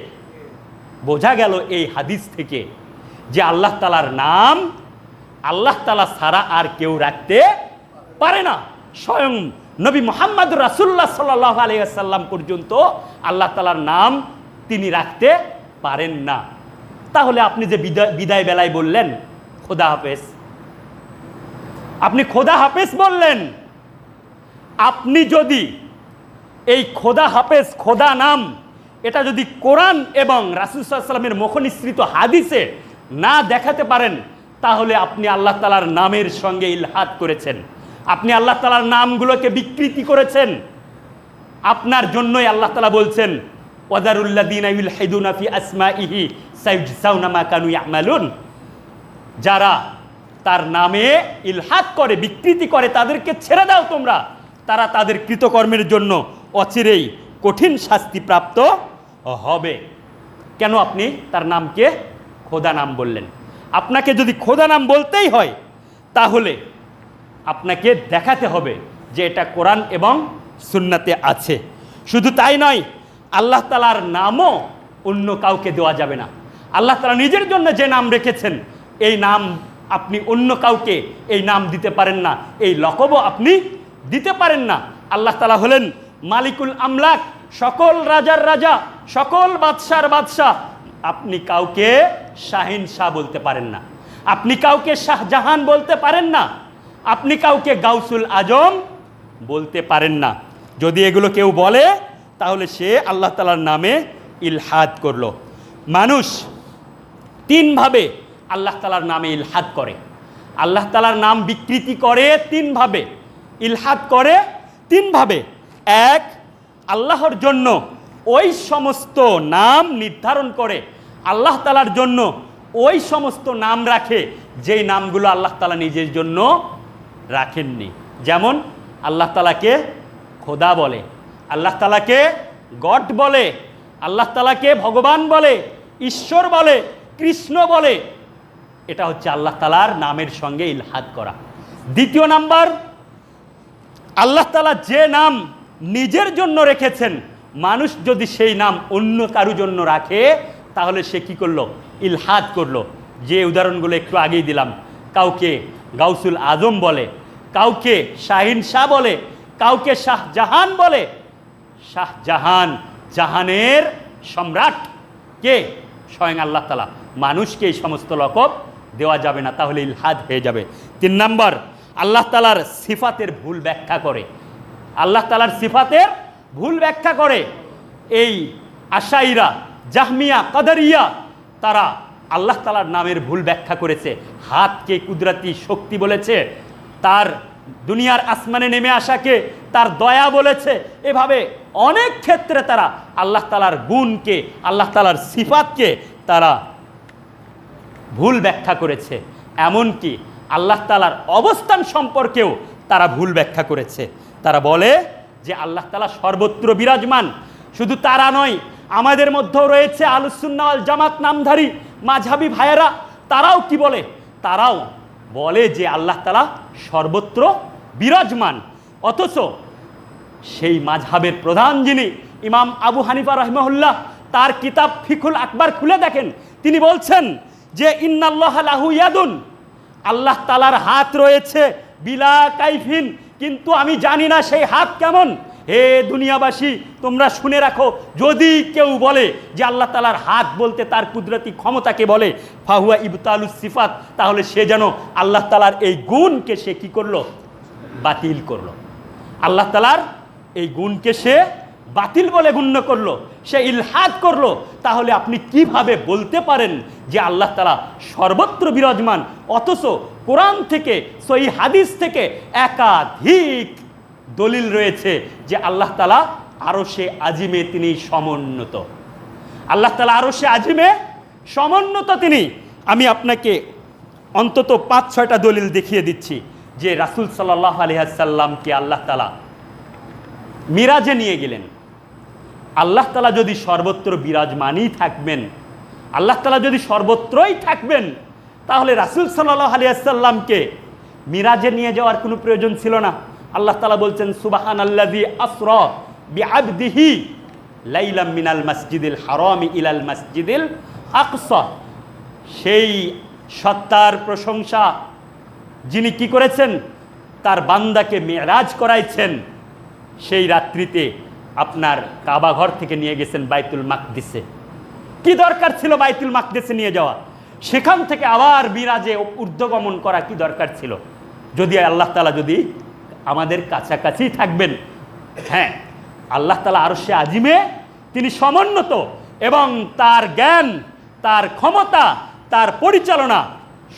বোঝা গেল এই হাদিস থেকে যে আল্লাহ তাআলার নাম আল্লাহ তাআলা ছাড়া আর কেউ রাখতে পারে না। স্বয়ং নবী মুহাম্মদ রাসূলুল্লাহ সাল্লাল্লাহু আলাইহি ওয়াসাল্লাম পর্যন্ত আল্লাহ তাআলার নাম তিনি রাখতে পারেন না। তাহলে আপনি যে বিদায় বেলায় বললেন খোদা হাফেজ, আপনি খোদা হাফেজ বললেন, আপনি যদি এই খোদা হাফেজ, খোদা নাম, এটা যদি কোরআন এবং রাসূল সাল্লাল্লাহু আলাইহি ওয়াসাল্লামের মুখনিসৃত হাদিসে না দেখাতে পারেন, তাহলে আপনি আল্লাহ তাআলার নামের সঙ্গে ইলহাদ করেছেন, আপনি আল্লাহ তাআলার নামগুলোকে বিকৃতি করেছেন। আপনার জন্যই আল্লাহ তাআলা বলছেন ওয়াদারুল্লাযীনা ইউলহিদুনা ফি আসমাইহি সাইয়ুজজাউনা মা কানু ইয়ামালুন, যারা তার নামে ইলহাদ করে, বিকৃতি করে, তাদেরকে ছেড়ে দাও তোমরা, তারা তাদের কৃতকর্মের জন্য অচিরেই কঠিন শাস্তি প্রাপ্ত হবে। কেন আপনি তার নামকে খোদা নাম বললেন? আপনাকে যদি খোদা নাম বলতেই হয় তাহলে আপনাকে দেখাতে হবে যে এটা কোরআন এবং সুন্নাতে আছে। শুধু তাই নয়, আল্লাহ তাআলার নামও অন্য কাউকে দেওয়া যাবে না। আল্লাহ তাআলা নিজের জন্য যে নাম রেখেছেন, এই নাম আপনি অন্য কাউকে এই নাম দিতে পারেন না, এই লকবও আপনি দিতে পারেন না। আল্লাহ তাআলা হলেন মালিকুল আমলাক, সকল রাজার রাজা, সকল বাদশার বাদশাহ। আপনি কাউকে শাহিন শাহ বলতে পারেন না, আপনি কাউকে শাহজাহান বলতে পারেন না, আপনি কাউকে গাউসুল আজম বলতে পারেন না। যদি এগুলো কেউ বলে তাহলে সে আল্লাহ তাআলার নামে ইলহাদ করলো। মানুষ তিনভাবে আল্লাহ তাআলার নামে ইলহাদ করে, আল্লাহ তাআলার নাম বিকৃতি করে তিনভাবে, ইলহাদ করে তিনভাবে। এক, আল্লাহর জন্য ওই সমস্ত নাম নির্ধারণ করে, আল্লাহ তাআলার জন্য ওই সমস্ত নাম রাখে যেই নামগুলো আল্লাহ তাআলা নিজের জন্য রাখেননি। যেমন আল্লাহ তাআলাকে খোদা বলে, আল্লাহ তাআলাকে গড বলে, আল্লাহ তাআলাকে ভগবান বলে, ঈশ্বর বলে, কৃষ্ণ বলে। এটা হচ্ছে আল্লাহ তাআলার নামের সঙ্গে ইলহাদ করা। দ্বিতীয় নাম্বার, আল্লাহ তাআলা যে নাম নিজের জন্য রেখেছেন, মানুষ যদি সেই নাম অন্য কারো জন্য রাখে তাহলে সে কি করলো? ইলহাদ করলো। যে উদাহরণগুলো একটু আগেই দিলাম, কাউকে গাউসুল আজম বলে, কাউকে শাহিন শাহ বলে, কাউকে শাহজাহান বলে। শাহজাহান, জাহানের সম্রাট কে? স্বয়ং আল্লাহ তাআলা। মানুষকে এই সমস্ত লকব দেওয়া যাবে না, তাহলে ইলহাদ হয়ে যাবে। তিন নাম্বার, আল্লাহ তাআলার সিফাতের ভুল ব্যাখ্যা করে, আল্লাহ তাআলার সিফাতের ভুল ব্যাখ্যা করে। এই আশাইরা, জাহমিয়া, কাদারিয়া তারা আল্লাহ তাআলার নামের ভুল ব্যাখ্যা করেছে। হাতকে কুদরতি শক্তি বলেছে, তার দুনিয়ার আসমানে নেমে আসাকে তার দয়া বলেছে। এভাবে অনেক ক্ষেত্রে তারা আল্লাহ তাআলার গুণকে, আল্লাহ তাআলার সিফাতকে তারা ভুল ব্যাখ্যা করেছে। এমনকি আল্লাহ তাআলার অবস্থান সম্পর্কেও তারা ভুল ব্যাখ্যা করেছে। তারা বলে যে আল্লাহ তাআলা সর্বত্র বিরাজমান। শুধু তারা নয়, আমাদের মধ্যেও রয়েছে আহলুস সুন্নাহ ওয়াল জামাত নামধারী মাযহাবী ভাইয়েরা। তারাও কি বলে? তারাও বলে যে আল্লাহ তাআলা সর্বত্র বিরাজমান। অথচ সেই মাযহাবের প্রধান যিনি ইমাম আবু হানিফা রাহিমাহুল্লাহ, তার কিতাব ফিকুল আকবার খুলে দেখেন, তিনি বলছেন যে ইন্নাল্লাহা লাহু ইয়াদুন, আল্লাহ তাআলার হাত রয়েছে বিলা কাইফিন, কিন্তু আমি জানি না সেই হাত কেমন। হে দুনিয়াবাসী, তোমরা শুনে রাখো, যদি কেউ বলে যে আল্লাহ তাআলার হাত বলতে তার কুদরতি ক্ষমতাকে বলে, ফাহুয়া ইবতালুস সিফাত, তাহলে সে যেন আল্লাহ তাআলার এই গুণকে সে কি করলো? বাতিল করলো। আল্লাহ তাআলার এই গুণকে সে বাতিল বলে গণ্য করলো, সে ইলহাদ করলো। তাহলে আপনি কিভাবে বলতে পারেন যে আল্লাহ তাআলা সর্বত্র বিরাজমান, অথচ কোরআন থেকে, সহিহ হাদিস থেকে একাধিক দলিল রয়েছে যে আল্লাহ তাআলা আরশে আজিমে তিনি সমুন্নত, আল্লাহ তাআলা আরশে আজিমে সমুন্নত তিনি। আমি আপনাকে অন্তত 5-6টা দলিল দেখিয়ে দিচ্ছি যে রাসূল সাল্লাল্লাহু আলাইহি ওয়াসাল্লামকে আল্লাহ তাআলা মিরাজে নিয়ে গেলেন। আল্লাহ তাআলা যদি সর্বত্র বিরাজমানই থাকবেন, আল্লাহ তাআলা যদি সর্বত্রই থাকবেন, তাহলে রাসূল সাল্লাল্লাহু আলাইহি ওয়াসাল্লামকে মিরাজে নিয়ে যাওয়ার কোনো প্রয়োজন ছিল না। আল্লাহ তাআলা বলছেন সুবহানাল্লাযী আসরা বিআবদিহি লাইলাম মিনাল মাসজিদিল হারামি ইলাল মাসজিদিল আকসা। সেই সত্তার প্রশংসা যিনি কি করেছেন? তার বান্দাকে মেরাজ করাইছেন। সেই রাত্রিতে আপনার কাবা ঘর থেকে নিয়ে গেছেন বাইতুল মাকদিসে। কি দরকার ছিল বাইতুল মাকদিসে নিয়ে যাওয়া? সেখান থেকে আবার মিরাজে ঊর্ধ্বগমন করা কি দরকার ছিল? যদি আল্লাহ তাআলা যদি আমাদের কাছাকাছি থাকবেন। হ্যাঁ, আল্লাহ তাআলা আরশে আজিমে তিনি সমুন্নত এবং তার জ্ঞান, তার ক্ষমতা, তার পরিচালনা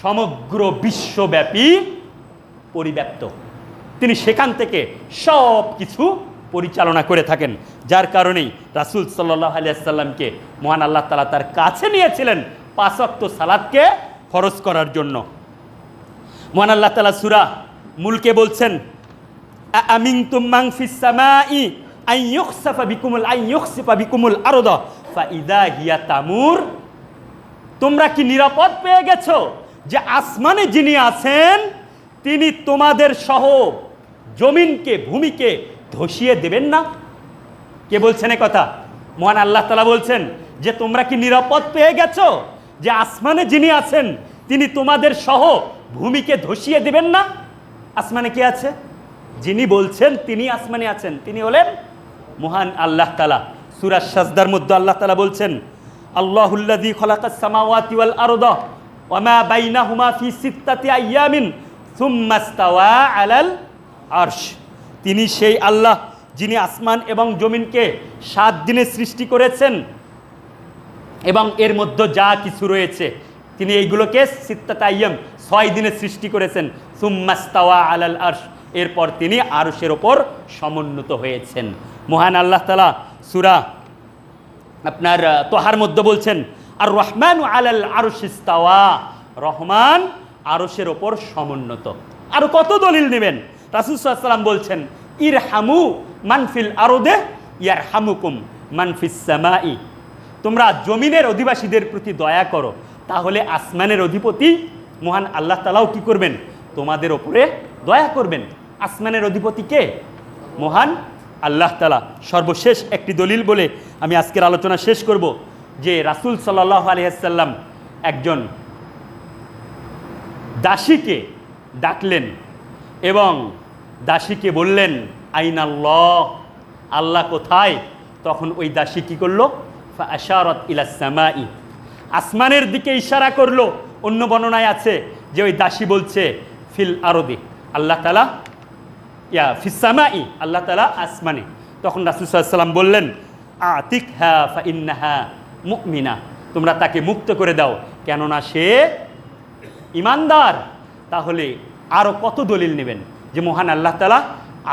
সমগ্র বিশ্বব্যাপী পরিব্যাপ্ত। তিনি সেখান থেকে সব কিছু পরিচালনা করে থাকেন। যার কারণেই রাসূল সাল্লাল্লাহু আলাইহি ওয়াসাল্লামকে মহান আল্লাহ তাআলা তার কাছে নিয়েছিলেন 5 ওয়াক্ত সালাতকে ফরজ করার জন্য। মহান আল্লাহ তাআলা সূরা মুলকে বলছেন, আমিনতুম মান ফিস সামাই আন ইউখসিফা বিকুমুল আরদা ফাইদা হিয়া তামুর। তোমরা কি নিরাপদ পেয়ে গেছো যে আসমানে যিনি আছেন তিনি তোমাদের সহ জমিনকে, ভূমিকে ধসিয়ে দেবেন না? কে বলছেন এই কথা? মহান আল্লাহ তাআলা বলছেন যে তোমরা কি নিরাপদ পেয়ে গেছো যে আসমানে যিনি আছেন তিনি তোমাদের সহ ভূমিকে ধসিয়ে দেবেন না? আসমানে কে আছে? যিনি বলছেন তিনি আসমানে আছেন, তিনি হলেন মহান আল্লাহ তাআলা। সূরা সাজদার মধ্যে আল্লাহ তাআলা বলছেন, আল্লাহুল্লাযী খালাকাস সামাওয়াতি ওয়াল আরদা ওয়া মা বাইনাহুমা ফি সিত্তাতি আইয়ামিন সুম্মা ইসতাওয়া আলাল আরশ। তিনি সেই আল্লাহ যিনি আসমান এবং জমিনকে 7 দিনে সৃষ্টি করেছেন এবং এর মধ্যে যা কিছু রয়েছে তিনি এইগুলোকে সিত্তাতা আইয়াম 6 দিনে সৃষ্টি করেছেন। সুম্মাস্তাওয়া আলাল আরশ, এরপর তিনি আরশের ওপর সমুন্নত হয়েছেন। মহান আল্লাহ তাআলা সূরা আপনার তোহার মধ্যে বলছেন আর রহমানু আলাল আরশ ইস্তাওয়া, রহমান আরশের ওপর সমুন্নত। আর কত দলিল নেবেন? রাসূল সাল্লাল্লাহু আলাইহি ওয়াসাল্লাম বলছেন ইরহামু মান ফিল আরদে ইয়ারহামুকুম মান ফিস সামাই, তোমরা জমিনের অধিবাসীদের প্রতি দয়া করো, তাহলে আসমানের অধিপতি মহান আল্লাহ তাআলাও কি করবেন? তোমাদের ওপরে দয়া করবেন। আসমানের অধিপতি কে? মহান আল্লাহ তাআলা। সর্বশেষ একটি দলিল বলে আমি আজকের আলোচনা শেষ করব, যে রাসূল সাল্লাল্লাহু আলাইহি ওয়াসাল্লাম একজন দাসীকে ডাকলেন এবং দাসীকে বললেন আইনাল্লাহ, আল্লাহ কোথায়? তখন ওই দাসী কি করলো? ফাআশারাত ইলাস সামাই, আসমানের দিকে ইশারা করলো। অন্য বর্ণনায় আছে যে ওই দাসী বলছে ফিল আরদি, আল্লাহ তাআলা ফিস সামাই, আল্লাহ তাআলা আসমানে। তখন রাসূল সাল্লাল্লাহু আলাইহি ওয়াসাল্লাম বললেন আতিকহা ফাইন্নাহা মুমিনা, তোমরা তাকে মুক্ত করে দাও, কেননা সে ঈমানদার। তাহলে আরও কত দলিল নেবেন যে মহান আল্লাহ তাআলা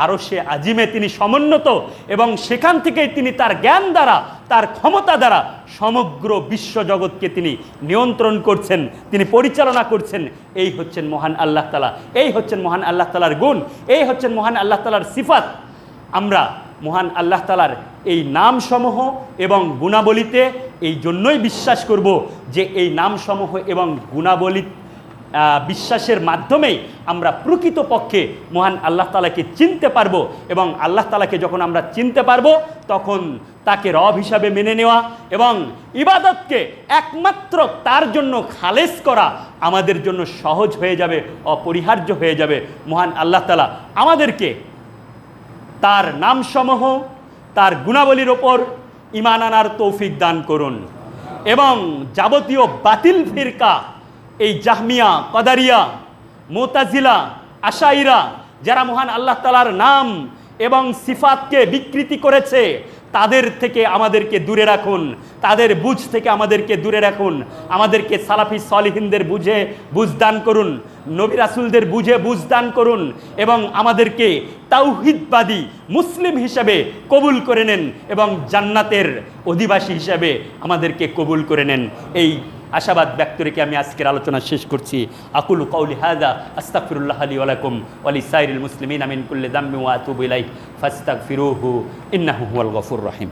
আরশে আজিমে তিনি সমুন্নত এবং সেখান থেকেই তিনি তার জ্ঞান দ্বারা, তার ক্ষমতা দ্বারা সমগ্র বিশ্বজগৎকে তিনি নিয়ন্ত্রণ করছেন, তিনি পরিচালনা করছেন। এই হচ্ছেন মহান আল্লাহ তাআলা, এই হচ্ছেন মহান আল্লাহ তাআলার গুণ, এই হচ্ছেন মহান আল্লাহ তাআলার সিফাত। আমরা মহান আল্লাহ তাআলার এই নামসমূহ এবং গুণাবলীতে এই জন্যই বিশ্বাস করব যে এই নামসমূহ এবং গুণাবলী বিশ্বাসের মাধ্যমেই আমরা প্রকৃতপক্ষে মহান আল্লাহ তাআলাকে চিনতে পারবো, এবং আল্লাহ তাআলাকে যখন আমরা চিনতে পারবো তখন তাকে রব হিসাবে মেনে নেওয়া এবং ইবাদতকে একমাত্র তার জন্য খালেস করা আমাদের জন্য সহজ হয়ে যাবে, অপরিহার্য হয়ে যাবে। মহান আল্লাহ তাআলা আমাদেরকে তার নামসমূহ, তার গুণাবলীর ওপর ঈমান আনার তৌফিক দান করুন, এবং যাবতীয় বাতিল ফিরকা, এই জাহমিয়া, কদারিয়া, মুতাজিলা, আশাইরা যারা মহান আল্লাহ তাআলার নাম এবং সিফাতকে বিকৃতি করেছে, তাদের থেকে আমাদেরকে দূরে রাখুন, তাদের বুঝ থেকে আমাদেরকে দূরে রাখুন। আমাদেরকে সালাফি সলিহিনদের বুঝে বুঝদান করুন, নবী রাসূলদের বুঝে বুঝদান করুন, এবং আমাদেরকে তাওহীদবাদী মুসলিম হিসাবে কবুল করে নেন এবং জান্নাতের অধিবাসী হিসাবে আমাদেরকে কবুল করে নেন। এই আশাবাদ ব্যক্ত রেখে আমি আজকের আলোচনা শেষ করছি। আকুলু কাউলি হাযা আস্তাগফিরুল্লাহ লি ওয়া লাকুম ওয়া লিসাইরিল মুসলিমিনা মিন কুল্লি যামবিন ওয়া আতুবু ইলাইহি ফাস্তাগফিরুহু ইন্নাহু হুয়াল গফুরুর রহিম।